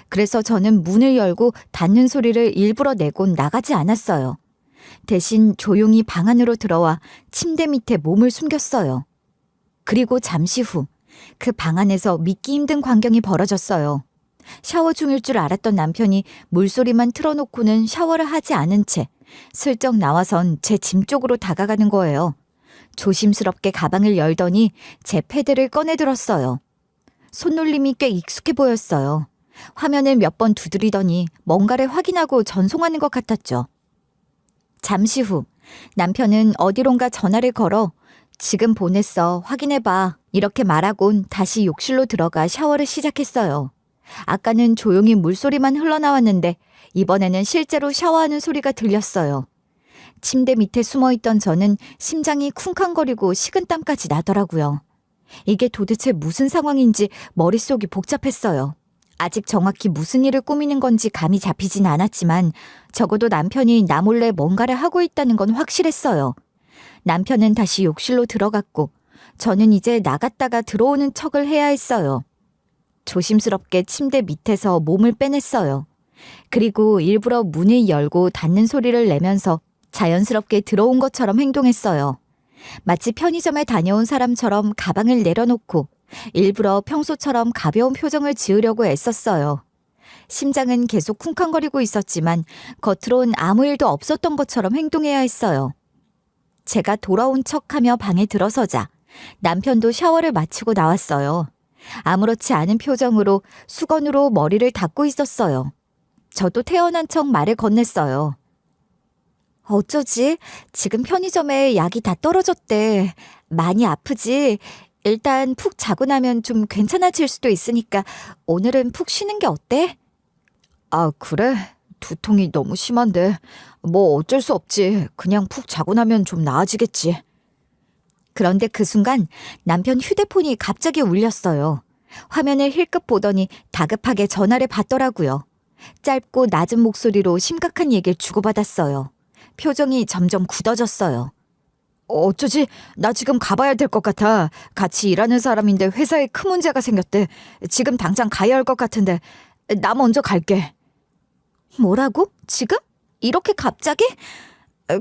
그래서 저는 문을 열고 닫는 소리를 일부러 내곤 나가지 않았어요. 대신 조용히 방 안으로 들어와 침대 밑에 몸을 숨겼어요. 그리고 잠시 후 그 방 안에서 믿기 힘든 광경이 벌어졌어요. 샤워 중일 줄 알았던 남편이 물소리만 틀어놓고는 샤워를 하지 않은 채 슬쩍 나와선 제 짐 쪽으로 다가가는 거예요. 조심스럽게 가방을 열더니 제 패드를 꺼내들었어요. 손놀림이 꽤 익숙해 보였어요. 화면을 몇 번 두드리더니 뭔가를 확인하고 전송하는 것 같았죠. 잠시 후 남편은 어디론가 전화를 걸어 지금 보냈어. 확인해봐. 이렇게 말하곤 다시 욕실로 들어가 샤워를 시작했어요. 아까는 조용히 물소리만 흘러나왔는데 이번에는 실제로 샤워하는 소리가 들렸어요. 침대 밑에 숨어있던 저는 심장이 쿵쾅거리고 식은땀까지 나더라고요. 이게 도대체 무슨 상황인지 머릿속이 복잡했어요. 아직 정확히 무슨 일을 꾸미는 건지 감이 잡히진 않았지만 적어도 남편이 나 몰래 뭔가를 하고 있다는 건 확실했어요. 남편은 다시 욕실로 들어갔고 저는 이제 나갔다가 들어오는 척을 해야 했어요. 조심스럽게 침대 밑에서 몸을 빼냈어요. 그리고 일부러 문을 열고 닫는 소리를 내면서 자연스럽게 들어온 것처럼 행동했어요. 마치 편의점에 다녀온 사람처럼 가방을 내려놓고 일부러 평소처럼 가벼운 표정을 지으려고 애썼어요. 심장은 계속 쿵쾅거리고 있었지만 겉으론 아무 일도 없었던 것처럼 행동해야 했어요. 제가 돌아온 척하며 방에 들어서자 남편도 샤워를 마치고 나왔어요. 아무렇지 않은 표정으로 수건으로 머리를 닦고 있었어요. 저도 태어난 척 말을 건넸어요. 어쩌지? 지금 편의점에 약이 다 떨어졌대. 많이 아프지? 일단 푹 자고 나면 좀 괜찮아질 수도 있으니까 오늘은 푹 쉬는 게 어때? 아, 그래? 두통이 너무 심한데 뭐 어쩔 수 없지. 그냥 푹 자고 나면 좀 나아지겠지. 그런데 그 순간 남편 휴대폰이 갑자기 울렸어요. 화면을 힐끗 보더니 다급하게 전화를 받더라고요. 짧고 낮은 목소리로 심각한 얘기를 주고받았어요. 표정이 점점 굳어졌어요. 어쩌지? 나 지금 가봐야 될 것 같아. 같이 일하는 사람인데 회사에 큰 문제가 생겼대. 지금 당장 가야 할 것 같은데 나 먼저 갈게. 뭐라고? 지금? 이렇게 갑자기?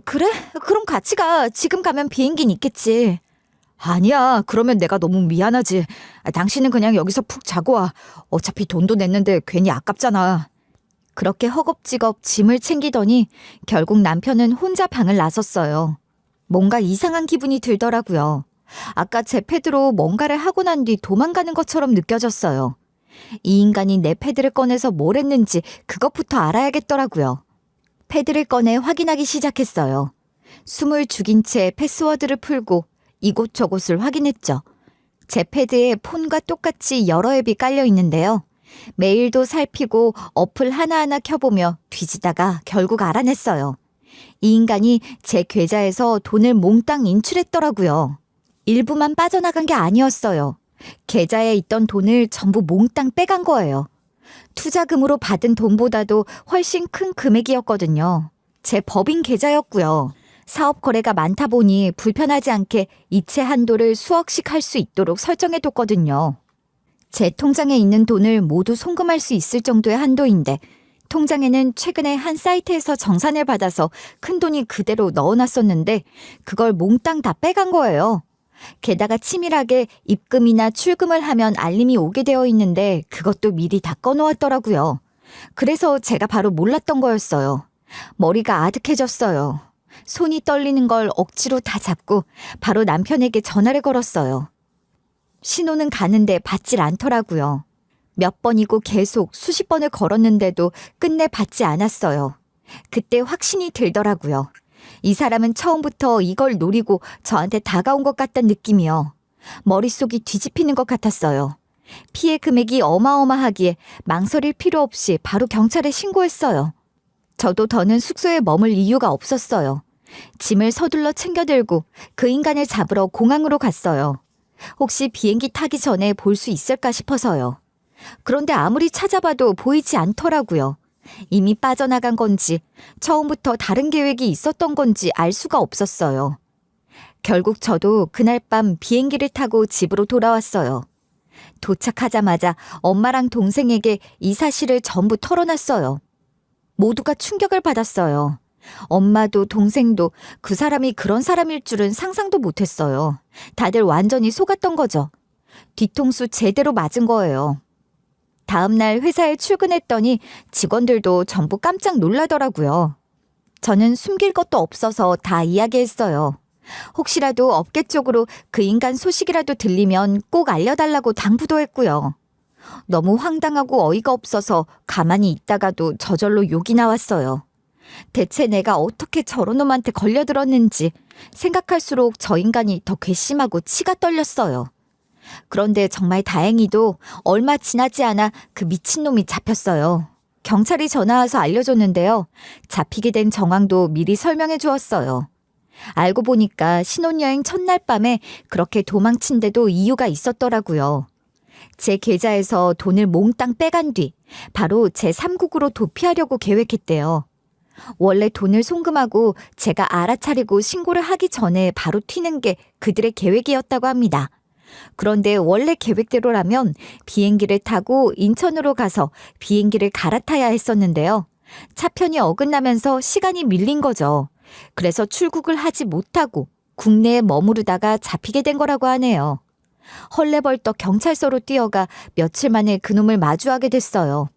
그래? 그럼 같이 가. 지금 가면 비행기는 있겠지. 아니야. 그러면 내가 너무 미안하지. 당신은 그냥 여기서 푹 자고 와. 어차피 돈도 냈는데 괜히 아깝잖아. 그렇게 허겁지겁 짐을 챙기더니 결국 남편은 혼자 방을 나섰어요. 뭔가 이상한 기분이 들더라고요. 아까 제 패드로 뭔가를 하고 난 뒤 도망가는 것처럼 느껴졌어요. 이 인간이 내 패드를 꺼내서 뭘 했는지 그것부터 알아야겠더라고요. 패드를 꺼내 확인하기 시작했어요. 숨을 죽인 채 패스워드를 풀고 이곳저곳을 확인했죠. 제 패드에 폰과 똑같이 여러 앱이 깔려 있는데요. 메일도 살피고 어플 하나하나 켜보며 뒤지다가 결국 알아냈어요. 이 인간이 제 계좌에서 돈을 몽땅 인출했더라고요. 일부만 빠져나간 게 아니었어요. 계좌에 있던 돈을 전부 몽땅 빼간 거예요. 투자금으로 받은 돈보다도 훨씬 큰 금액이었거든요. 제 법인 계좌였고요. 사업 거래가 많다 보니 불편하지 않게 이체 한도를 수억씩 할 수 있도록 설정해뒀거든요. 제 통장에 있는 돈을 모두 송금할 수 있을 정도의 한도인데 통장에는 최근에 한 사이트에서 정산을 받아서 큰 돈이 그대로 넣어놨었는데 그걸 몽땅 다 빼간 거예요. 게다가 치밀하게 입금이나 출금을 하면 알림이 오게 되어 있는데 그것도 미리 다 꺼놓았더라고요. 그래서 제가 바로 몰랐던 거였어요. 머리가 아득해졌어요. 손이 떨리는 걸 억지로 다 잡고 바로 남편에게 전화를 걸었어요. 신호는 가는데 받질 않더라고요. 몇 번이고 계속 수십 번을 걸었는데도 끝내 받지 않았어요. 그때 확신이 들더라고요. 이 사람은 처음부터 이걸 노리고 저한테 다가온 것 같다는 느낌이요. 머릿속이 뒤집히는 것 같았어요. 피해 금액이 어마어마하기에 망설일 필요 없이 바로 경찰에 신고했어요. 저도 더는 숙소에 머물 이유가 없었어요. 짐을 서둘러 챙겨들고 그 인간을 잡으러 공항으로 갔어요. 혹시 비행기 타기 전에 볼 수 있을까 싶어서요. 그런데 아무리 찾아봐도 보이지 않더라고요. 이미 빠져나간 건지 처음부터 다른 계획이 있었던 건지 알 수가 없었어요. 결국 저도 그날 밤 비행기를 타고 집으로 돌아왔어요. 도착하자마자 엄마랑 동생에게 이 사실을 전부 털어놨어요. 모두가 충격을 받았어요. 엄마도 동생도 그 사람이 그런 사람일 줄은 상상도 못했어요. 다들 완전히 속았던 거죠. 뒤통수 제대로 맞은 거예요. 다음 날 회사에 출근했더니 직원들도 전부 깜짝 놀라더라고요. 저는 숨길 것도 없어서 다 이야기했어요. 혹시라도 업계 쪽으로 그 인간 소식이라도 들리면 꼭 알려달라고 당부도 했고요. 너무 황당하고 어이가 없어서 가만히 있다가도 저절로 욕이 나왔어요. 대체 내가 어떻게 저런 놈한테 걸려들었는지 생각할수록 저 인간이 더 괘씸하고 치가 떨렸어요. 그런데 정말 다행히도 얼마 지나지 않아 그 미친놈이 잡혔어요. 경찰이 전화와서 알려줬는데요. 잡히게 된 정황도 미리 설명해 주었어요. 알고 보니까 신혼여행 첫날 밤에 그렇게 도망친 데도 이유가 있었더라고요. 제 계좌에서 돈을 몽땅 빼간 뒤 바로 제 3국으로 도피하려고 계획했대요. 원래 돈을 송금하고 제가 알아차리고 신고를 하기 전에 바로 튀는 게 그들의 계획이었다고 합니다. 그런데 원래 계획대로라면 비행기를 타고 인천으로 가서 비행기를 갈아타야 했었는데요. 차편이 어긋나면서 시간이 밀린 거죠. 그래서 출국을 하지 못하고 국내에 머무르다가 잡히게 된 거라고 하네요. 헐레벌떡 경찰서로 뛰어가 며칠 만에 그놈을 마주하게 됐어요.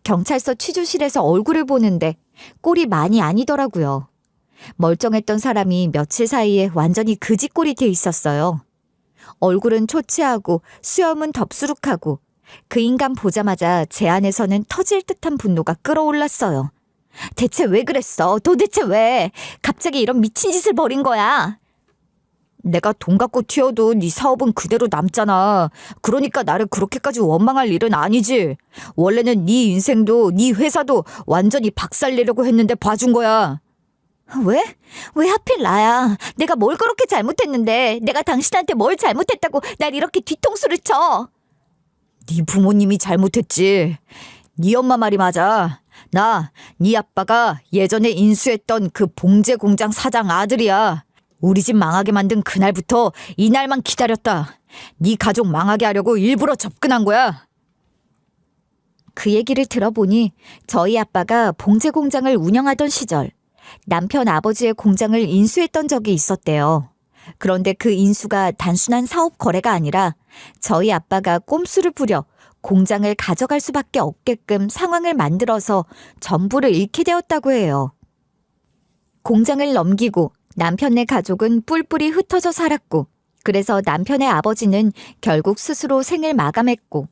경찰서 취조실에서 얼굴을 보는데 꼴이 많이 아니더라고요. 멀쩡했던 사람이 며칠 사이에 완전히 그지꼴이 돼 있었어요. 얼굴은 초췌하고 수염은 덥수룩하고 그 인간 보자마자 제 안에서는 터질 듯한 분노가 끌어올랐어요. 대체 왜 그랬어? 도대체 왜? 갑자기 이런 미친 짓을 벌인 거야? 내가 돈 갖고 튀어도 네 사업은 그대로 남잖아. 그러니까 나를 그렇게까지 원망할 일은 아니지. 원래는 네 인생도 네 회사도 완전히 박살내려고 했는데 봐준 거야. 왜? 왜 하필 나야? 내가 뭘 그렇게 잘못했는데? 내가 당신한테 뭘 잘못했다고 날 이렇게 뒤통수를 쳐? 네 부모님이 잘못했지. 네 엄마 말이 맞아. 네 아빠가 예전에 인수했던 그 봉제 공장 사장 아들이야. 우리 집 망하게 만든 그날부터 이날만 기다렸다. 네 가족 망하게 하려고 일부러 접근한 거야. 그 얘기를 들어보니 저희 아빠가 봉제 공장을 운영하던 시절 남편 아버지의 공장을 인수했던 적이 있었대요. 그런데 그 인수가 단순한 사업 거래가 아니라 저희 아빠가 꼼수를 부려 공장을 가져갈 수밖에 없게끔 상황을 만들어서 전부를 잃게 되었다고 해요. 공장을 넘기고 남편네 가족은 뿔뿔이 흩어져 살았고, 그래서 남편의 아버지는 결국 스스로 생을 마감했고,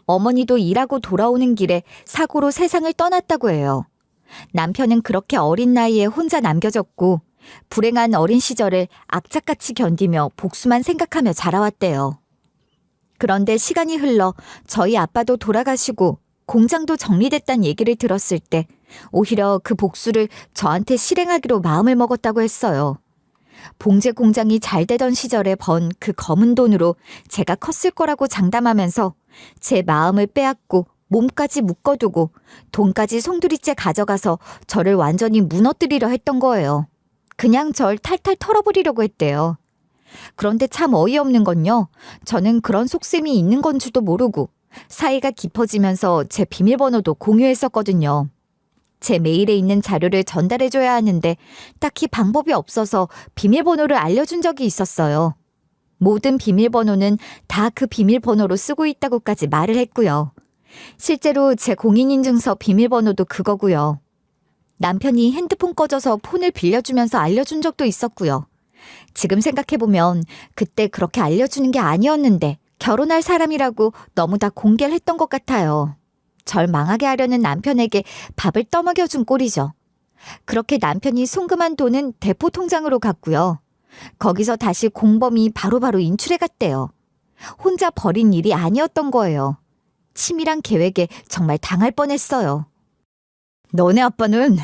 어머니도 일하고 돌아오는 길에 사고로 세상을 떠났다고 해요. 남편은 그렇게 어린 나이에 혼자 남겨졌고, 불행한 어린 시절을 악착같이 견디며 복수만 생각하며 자라왔대요. 그런데 시간이 흘러 저희 아빠도 돌아가시고 공장도 정리됐다는 얘기를 들었을 때 오히려 그 복수를 저한테 실행하기로 마음을 먹었다고 했어요. 봉제 공장이 잘 되던 시절에 번 그 검은 돈으로 제가 컸을 거라고 장담하면서 제 마음을 빼앗고 몸까지 묶어두고 돈까지 송두리째 가져가서 저를 완전히 무너뜨리려 했던 거예요. 그냥 절 탈탈 털어버리려고 했대요. 그런데 참 어이없는 건요. 저는 그런 속셈이 있는 건 줄도 모르고 사이가 깊어지면서 제 비밀번호도 공유했었거든요. 제 메일에 있는 자료를 전달해줘야 하는데 딱히 방법이 없어서 비밀번호를 알려준 적이 있었어요. 모든 비밀번호는 다 그 비밀번호로 쓰고 있다고까지 말을 했고요. 실제로 제 공인인증서 비밀번호도 그거고요. 남편이 핸드폰 꺼져서 폰을 빌려주면서 알려준 적도 있었고요. 지금 생각해보면 그때 그렇게 알려주는 게 아니었는데 결혼할 사람이라고 너무 다 공개를 했던 것 같아요. 절 망하게 하려는 남편에게 밥을 떠먹여준 꼴이죠. 그렇게 남편이 송금한 돈은 대포 통장으로 갔고요. 거기서 다시 공범이 바로바로 인출해갔대요. 혼자 벌인 일이 아니었던 거예요. 치밀한 계획에 정말 당할 뻔했어요. 너네 아빠는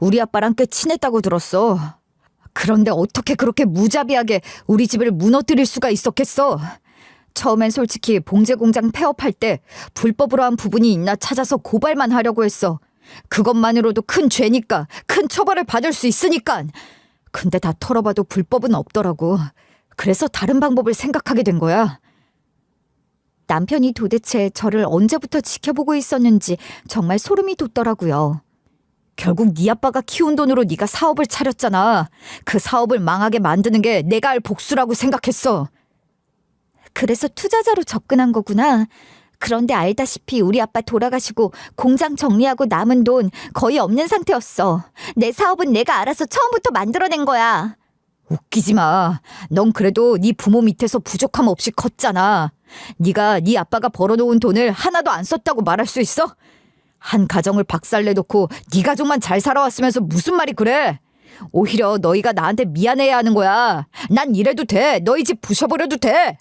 우리 아빠랑 꽤 친했다고 들었어. 그런데 어떻게 그렇게 무자비하게 우리 집을 무너뜨릴 수가 있었겠어? 처음엔 솔직히 봉제 공장 폐업할 때 불법으로 한 부분이 있나 찾아서 고발만 하려고 했어. 그것만으로도 큰 죄니까, 큰 처벌을 받을 수 있으니까. 근데 다 털어봐도 불법은 없더라고. 그래서 다른 방법을 생각하게 된 거야. 남편이 도대체 저를 언제부터 지켜보고 있었는지 정말 소름이 돋더라고요. 결국 네 아빠가 키운 돈으로 네가 사업을 차렸잖아. 그 사업을 망하게 만드는 게 내가 할 복수라고 생각했어. 그래서 투자자로 접근한 거구나. 그런데 알다시피 우리 아빠 돌아가시고 공장 정리하고 남은 돈 거의 없는 상태였어. 내 사업은 내가 알아서 처음부터 만들어낸 거야. 웃기지 마. 넌 그래도 네 부모 밑에서 부족함 없이 컸잖아. 네가 네 아빠가 벌어놓은 돈을 하나도 안 썼다고 말할 수 있어? 한 가정을 박살내놓고 네 가족만 잘 살아왔으면서 무슨 말이 그래? 오히려 너희가 나한테 미안해야 하는 거야. 난 이래도 돼. 너희 집 부셔버려도 돼.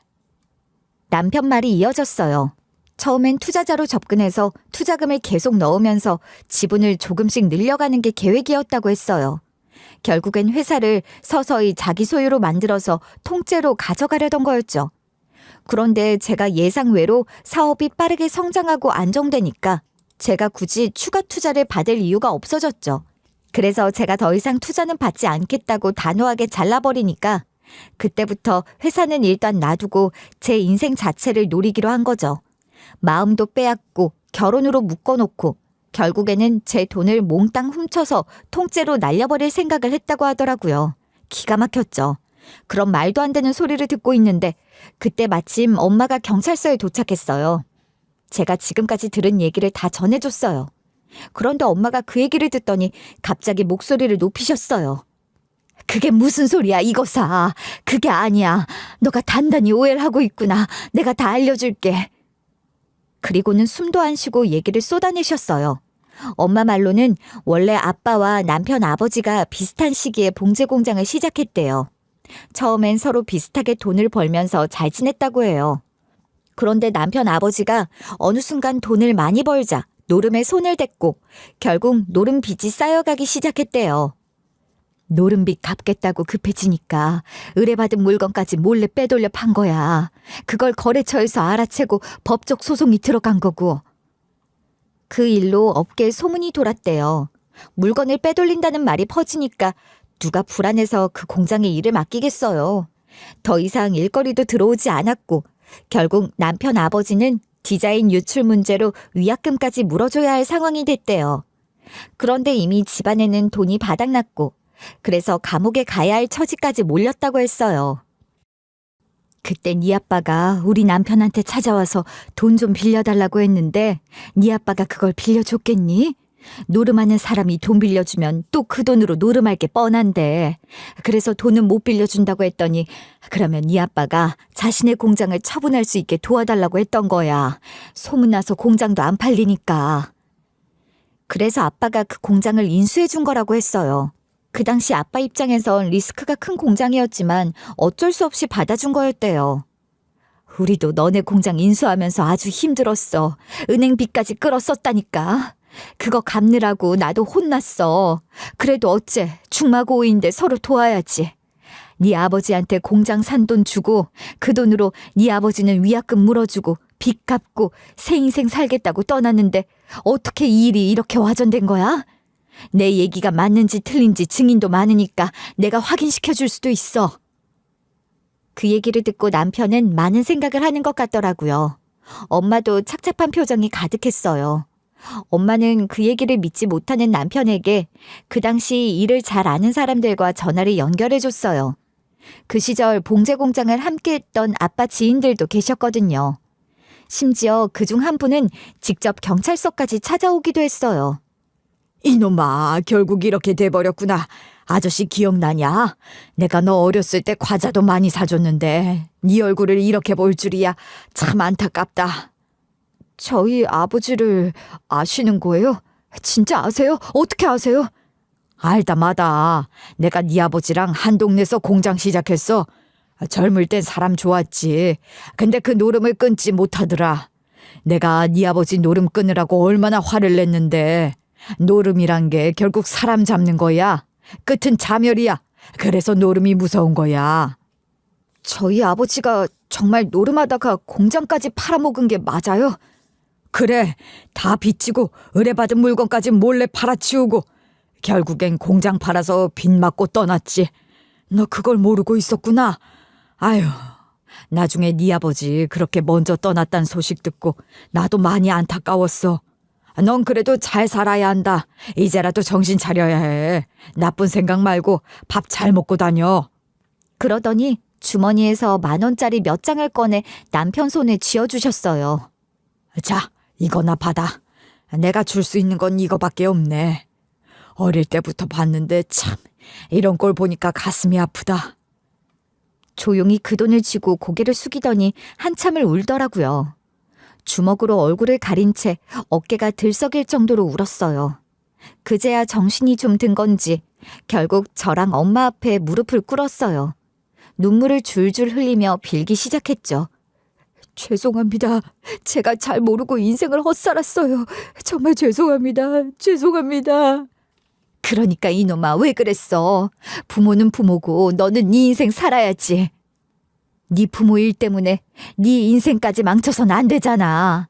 남편 말이 이어졌어요. 처음엔 투자자로 접근해서 투자금을 계속 넣으면서 지분을 조금씩 늘려가는 게 계획이었다고 했어요. 결국엔 회사를 서서히 자기 소유로 만들어서 통째로 가져가려던 거였죠. 그런데 제가 예상외로 사업이 빠르게 성장하고 안정되니까 제가 굳이 추가 투자를 받을 이유가 없어졌죠. 그래서 제가 더 이상 투자는 받지 않겠다고 단호하게 잘라버리니까 그때부터 회사는 일단 놔두고 제 인생 자체를 노리기로 한 거죠. 마음도 빼앗고 결혼으로 묶어놓고 결국에는 제 돈을 몽땅 훔쳐서 통째로 날려버릴 생각을 했다고 하더라고요. 기가 막혔죠. 그런 말도 안 되는 소리를 듣고 있는데 그때 마침 엄마가 경찰서에 도착했어요. 제가 지금까지 들은 얘기를 다 전해줬어요. 그런데 엄마가 그 얘기를 듣더니 갑자기 목소리를 높이셨어요. 그게 무슨 소리야, 이거사. 그게 아니야. 너가 단단히 오해를 하고 있구나. 내가 다 알려줄게. 그리고는 숨도 안 쉬고 얘기를 쏟아내셨어요. 엄마 말로는 원래 아빠와 남편 아버지가 비슷한 시기에 봉제 공장을 시작했대요. 처음엔 서로 비슷하게 돈을 벌면서 잘 지냈다고 해요. 그런데 남편 아버지가 어느 순간 돈을 많이 벌자 노름에 손을 댔고 결국 노름 빚이 쌓여가기 시작했대요. 노름빚 갚겠다고 급해지니까 의뢰받은 물건까지 몰래 빼돌려 판 거야. 그걸 거래처에서 알아채고 법적 소송이 들어간 거고. 그 일로 업계에 소문이 돌았대요. 물건을 빼돌린다는 말이 퍼지니까 누가 불안해서 그 공장에 일을 맡기겠어요. 더 이상 일거리도 들어오지 않았고 결국 남편 아버지는 디자인 유출 문제로 위약금까지 물어줘야 할 상황이 됐대요. 그런데 이미 집안에는 돈이 바닥났고 그래서 감옥에 가야 할 처지까지 몰렸다고 했어요. 그때 네 아빠가 우리 남편한테 찾아와서 돈 좀 빌려달라고 했는데 네 아빠가 그걸 빌려줬겠니? 노름하는 사람이 돈 빌려주면 또 그 돈으로 노름할 게 뻔한데. 그래서 돈은 못 빌려준다고 했더니 그러면 네 아빠가 자신의 공장을 처분할 수 있게 도와달라고 했던 거야. 소문나서 공장도 안 팔리니까. 그래서 아빠가 그 공장을 인수해 준 거라고 했어요. 그 당시 아빠 입장에선 리스크가 큰 공장이었지만 어쩔 수 없이 받아준 거였대요. 우리도 너네 공장 인수하면서 아주 힘들었어. 은행 빚까지 끌었었다니까. 그거 갚느라고 나도 혼났어. 그래도 어째 중마고우인데 서로 도와야지. 네 아버지한테 공장 산 돈 주고 그 돈으로 네 아버지는 위약금 물어주고 빚 갚고 새 인생 살겠다고 떠났는데 어떻게 이 일이 이렇게 와전된 거야? 내 얘기가 맞는지 틀린지 증인도 많으니까 내가 확인시켜 줄 수도 있어. 그 얘기를 듣고 남편은 많은 생각을 하는 것 같더라고요. 엄마도 착잡한 표정이 가득했어요. 엄마는 그 얘기를 믿지 못하는 남편에게 그 당시 일을 잘 아는 사람들과 전화를 연결해줬어요. 그 시절 봉제 공장을 함께했던 아빠 지인들도 계셨거든요. 심지어 그중 한 분은 직접 경찰서까지 찾아오기도 했어요. 이놈아, 결국 이렇게 돼버렸구나. 아저씨 기억나냐? 내가 너 어렸을 때 과자도 많이 사줬는데 네 얼굴을 이렇게 볼 줄이야. 참 안타깝다. 저희 아버지를 아시는 거예요? 진짜 아세요? 어떻게 아세요? 알다 마다. 내가 네 아버지랑 한 동네에서 공장 시작했어. 젊을 땐 사람 좋았지. 근데 그 노름을 끊지 못하더라. 내가 네 아버지 노름 끊으라고 얼마나 화를 냈는데. 노름이란 게 결국 사람 잡는 거야. 끝은 자멸이야. 그래서 노름이 무서운 거야. 저희 아버지가 정말 노름하다가 공장까지 팔아먹은 게 맞아요? 그래, 다 빚지고 의뢰받은 물건까지 몰래 팔아치우고 결국엔 공장 팔아서 빚 맞고 떠났지. 너 그걸 모르고 있었구나. 아유, 나중에 네 아버지 그렇게 먼저 떠났단 소식 듣고 나도 많이 안타까웠어. 넌 그래도 잘 살아야 한다. 이제라도 정신 차려야 해. 나쁜 생각 말고 밥 잘 먹고 다녀. 그러더니 주머니에서 10,000원짜리 몇 장을 꺼내 남편 손에 쥐어주셨어요. 자, 이거나 받아. 내가 줄 수 있는 건 이거밖에 없네. 어릴 때부터 봤는데 참 이런 꼴 보니까 가슴이 아프다. 조용히 그 돈을 쥐고 고개를 숙이더니 한참을 울더라고요. 주먹으로 얼굴을 가린 채 어깨가 들썩일 정도로 울었어요. 그제야 정신이 좀 든 건지 결국 저랑 엄마 앞에 무릎을 꿇었어요. 눈물을 줄줄 흘리며 빌기 시작했죠. 죄송합니다. 제가 잘 모르고 인생을 헛살았어요. 정말 죄송합니다. 죄송합니다. 그러니까 이놈아 왜 그랬어? 부모는 부모고 너는 네 인생 살아야지. 네 부모 일 때문에 네 인생까지 망쳐선 안 되잖아.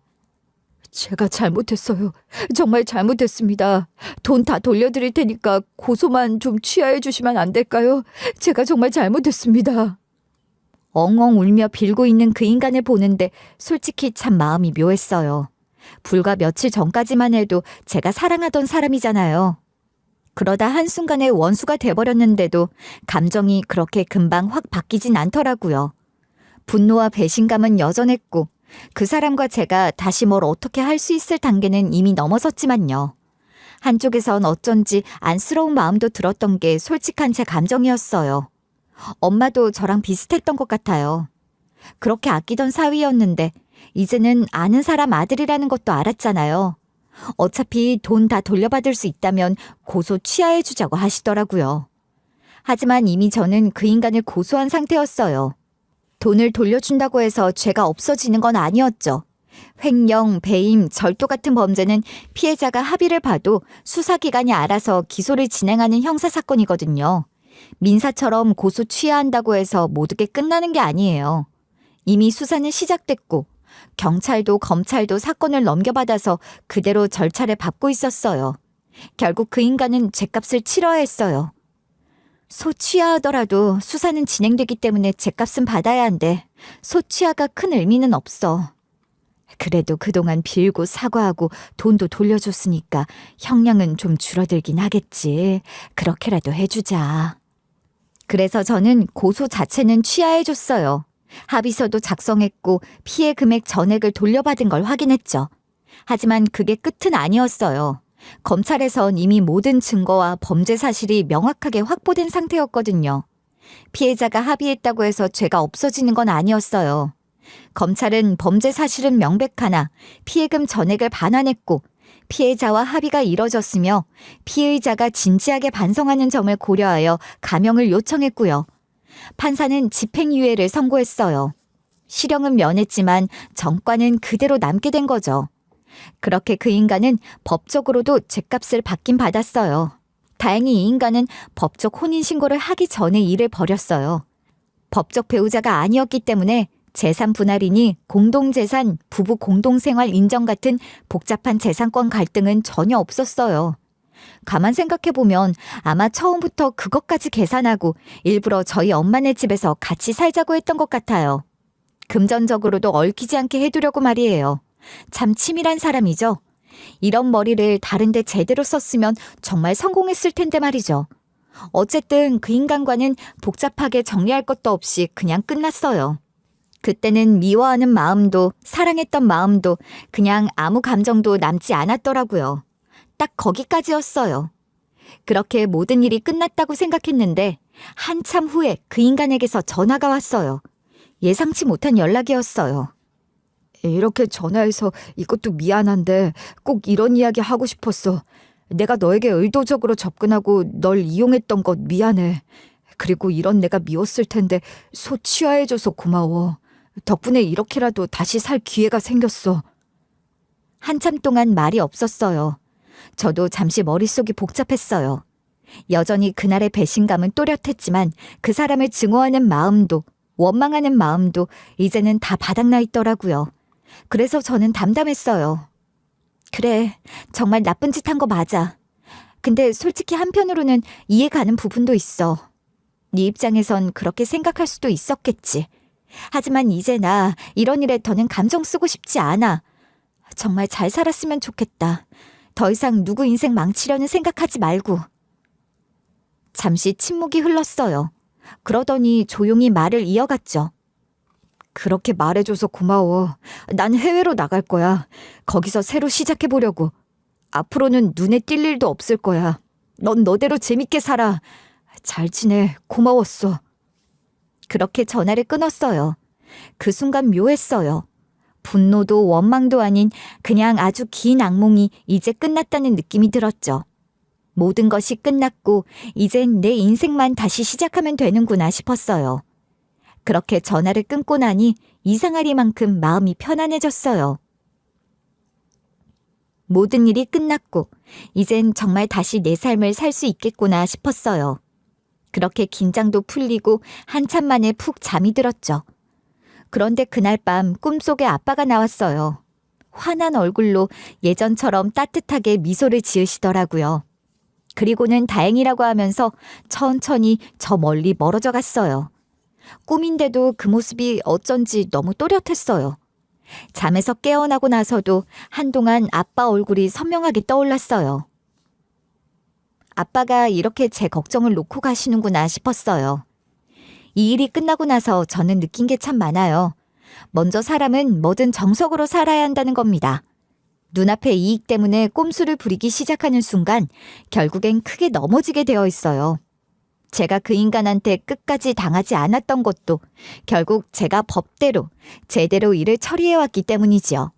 제가 잘못했어요. 정말 잘못했습니다. 돈 다 돌려드릴 테니까 고소만 좀 취하해 주시면 안 될까요? 제가 정말 잘못했습니다. 엉엉 울며 빌고 있는 그 인간을 보는데 솔직히 참 마음이 묘했어요. 불과 며칠 전까지만 해도 제가 사랑하던 사람이잖아요. 그러다 한순간에 원수가 돼버렸는데도 감정이 그렇게 금방 확 바뀌진 않더라고요. 분노와 배신감은 여전했고 그 사람과 제가 다시 뭘 어떻게 할 수 있을 단계는 이미 넘어섰지만요. 한쪽에선 어쩐지 안쓰러운 마음도 들었던 게 솔직한 제 감정이었어요. 엄마도 저랑 비슷했던 것 같아요. 그렇게 아끼던 사위였는데 이제는 아는 사람 아들이라는 것도 알았잖아요. 어차피 돈 다 돌려받을 수 있다면 고소 취하해 주자고 하시더라고요. 하지만 이미 저는 그 인간을 고소한 상태였어요. 돈을 돌려준다고 해서 죄가 없어지는 건 아니었죠. 횡령, 배임, 절도 같은 범죄는 피해자가 합의를 봐도 수사기관이 알아서 기소를 진행하는 형사사건이거든요. 민사처럼 고소 취하한다고 해서 모두게 끝나는 게 아니에요. 이미 수사는 시작됐고 경찰도 검찰도 사건을 넘겨받아서 그대로 절차를 밟고 있었어요. 결국 그 인간은 죗값을 치러야 했어요. 소취하하더라도 수사는 진행되기 때문에 죗값은 받아야 한대. 소취하가 큰 의미는 없어. 그래도 그동안 빌고 사과하고 돈도 돌려줬으니까 형량은 좀 줄어들긴 하겠지. 그렇게라도 해주자. 그래서 저는 고소 자체는 취하해줬어요. 합의서도 작성했고 피해 금액 전액을 돌려받은 걸 확인했죠. 하지만 그게 끝은 아니었어요. 검찰에선 이미 모든 증거와 범죄 사실이 명확하게 확보된 상태였거든요. 피해자가 합의했다고 해서 죄가 없어지는 건 아니었어요. 검찰은 범죄 사실은 명백하나 피해금 전액을 반환했고 피해자와 합의가 이뤄졌으며 피의자가 진지하게 반성하는 점을 고려하여 감형을 요청했고요. 판사는 집행유예를 선고했어요. 실형은 면했지만 정과는 그대로 남게 된 거죠. 그렇게 그 인간은 법적으로도 죗값을 받긴 받았어요. 다행히 이 인간은 법적 혼인신고를 하기 전에 일을 벌였어요. 법적 배우자가 아니었기 때문에 재산 분할이니 공동재산, 부부 공동생활 인정 같은 복잡한 재산권 갈등은 전혀 없었어요. 가만 생각해보면 아마 처음부터 그것까지 계산하고 일부러 저희 엄마네 집에서 같이 살자고 했던 것 같아요. 금전적으로도 얽히지 않게 해두려고 말이에요. 참 치밀한 사람이죠. 이런 머리를 다른데 제대로 썼으면 정말 성공했을 텐데 말이죠. 어쨌든 그 인간과는 복잡하게 정리할 것도 없이 그냥 끝났어요. 그때는 미워하는 마음도 사랑했던 마음도 그냥 아무 감정도 남지 않았더라고요. 딱 거기까지였어요. 그렇게 모든 일이 끝났다고 생각했는데 한참 후에 그 인간에게서 전화가 왔어요. 예상치 못한 연락이었어요. 이렇게 전화해서 이것도 미안한데 꼭 이런 이야기 하고 싶었어. 내가 너에게 의도적으로 접근하고 널 이용했던 것 미안해. 그리고 이런 내가 미웠을 텐데 소 취하해줘서 고마워. 덕분에 이렇게라도 다시 살 기회가 생겼어. 한참 동안 말이 없었어요. 저도 잠시 머릿속이 복잡했어요. 여전히 그날의 배신감은 또렷했지만 그 사람을 증오하는 마음도 원망하는 마음도 이제는 다 바닥나 있더라고요. 그래서 저는 담담했어요. 그래, 정말 나쁜 짓 한 거 맞아. 근데 솔직히 한편으로는 이해가는 부분도 있어. 네 입장에선 그렇게 생각할 수도 있었겠지. 하지만 이제 나 이런 일에 더는 감정 쓰고 싶지 않아. 정말 잘 살았으면 좋겠다. 더 이상 누구 인생 망치려는 생각하지 말고. 잠시 침묵이 흘렀어요. 그러더니 조용히 말을 이어갔죠. 그렇게 말해줘서 고마워. 난 해외로 나갈 거야. 거기서 새로 시작해보려고. 앞으로는 눈에 띌 일도 없을 거야. 넌 너대로 재밌게 살아. 잘 지내. 고마웠어. 그렇게 전화를 끊었어요. 그 순간 묘했어요. 분노도 원망도 아닌 그냥 아주 긴 악몽이 이제 끝났다는 느낌이 들었죠. 모든 것이 끝났고 이젠 내 인생만 다시 시작하면 되는구나 싶었어요. 그렇게 전화를 끊고 나니 이상하리만큼 마음이 편안해졌어요. 모든 일이 끝났고 이젠 정말 다시 내 삶을 살 수 있겠구나 싶었어요. 그렇게 긴장도 풀리고 한참 만에 푹 잠이 들었죠. 그런데 그날 밤 꿈속에 아빠가 나왔어요. 환한 얼굴로 예전처럼 따뜻하게 미소를 지으시더라고요. 그리고는 다행이라고 하면서 천천히 저 멀리 멀어져 갔어요. 꿈인데도 그 모습이 어쩐지 너무 또렷했어요. 잠에서 깨어나고 나서도 한동안 아빠 얼굴이 선명하게 떠올랐어요. 아빠가 이렇게 제 걱정을 놓고 가시는구나 싶었어요. 이 일이 끝나고 나서 저는 느낀 게 참 많아요. 먼저 사람은 뭐든 정석으로 살아야 한다는 겁니다. 눈앞의 이익 때문에 꼼수를 부리기 시작하는 순간 결국엔 크게 넘어지게 되어 있어요. 제가 그 인간한테 끝까지 당하지 않았던 것도 결국 제가 법대로 제대로 일을 처리해왔기 때문이지요.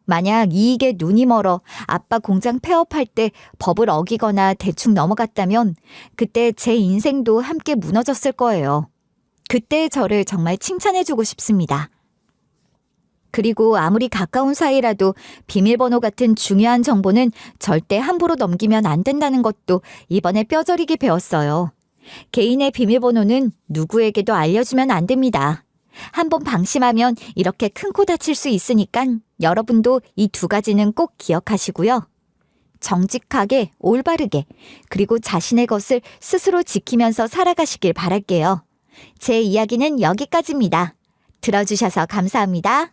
만약 이익에 눈이 멀어 아빠 공장 폐업할 때 법을 어기거나 대충 넘어갔다면 그때 제 인생도 함께 무너졌을 거예요. 그때의 저를 정말 칭찬해주고 싶습니다. 그리고 아무리 가까운 사이라도 비밀번호 같은 중요한 정보는 절대 함부로 넘기면 안 된다는 것도 이번에 뼈저리게 배웠어요. 개인의 비밀번호는 누구에게도 알려주면 안 됩니다. 한번 방심하면 이렇게 큰 코 다칠 수 있으니까 여러분도 이 두 가지는 꼭 기억하시고요. 정직하게, 올바르게, 그리고 자신의 것을 스스로 지키면서 살아가시길 바랄게요. 제 이야기는 여기까지입니다. 들어주셔서 감사합니다.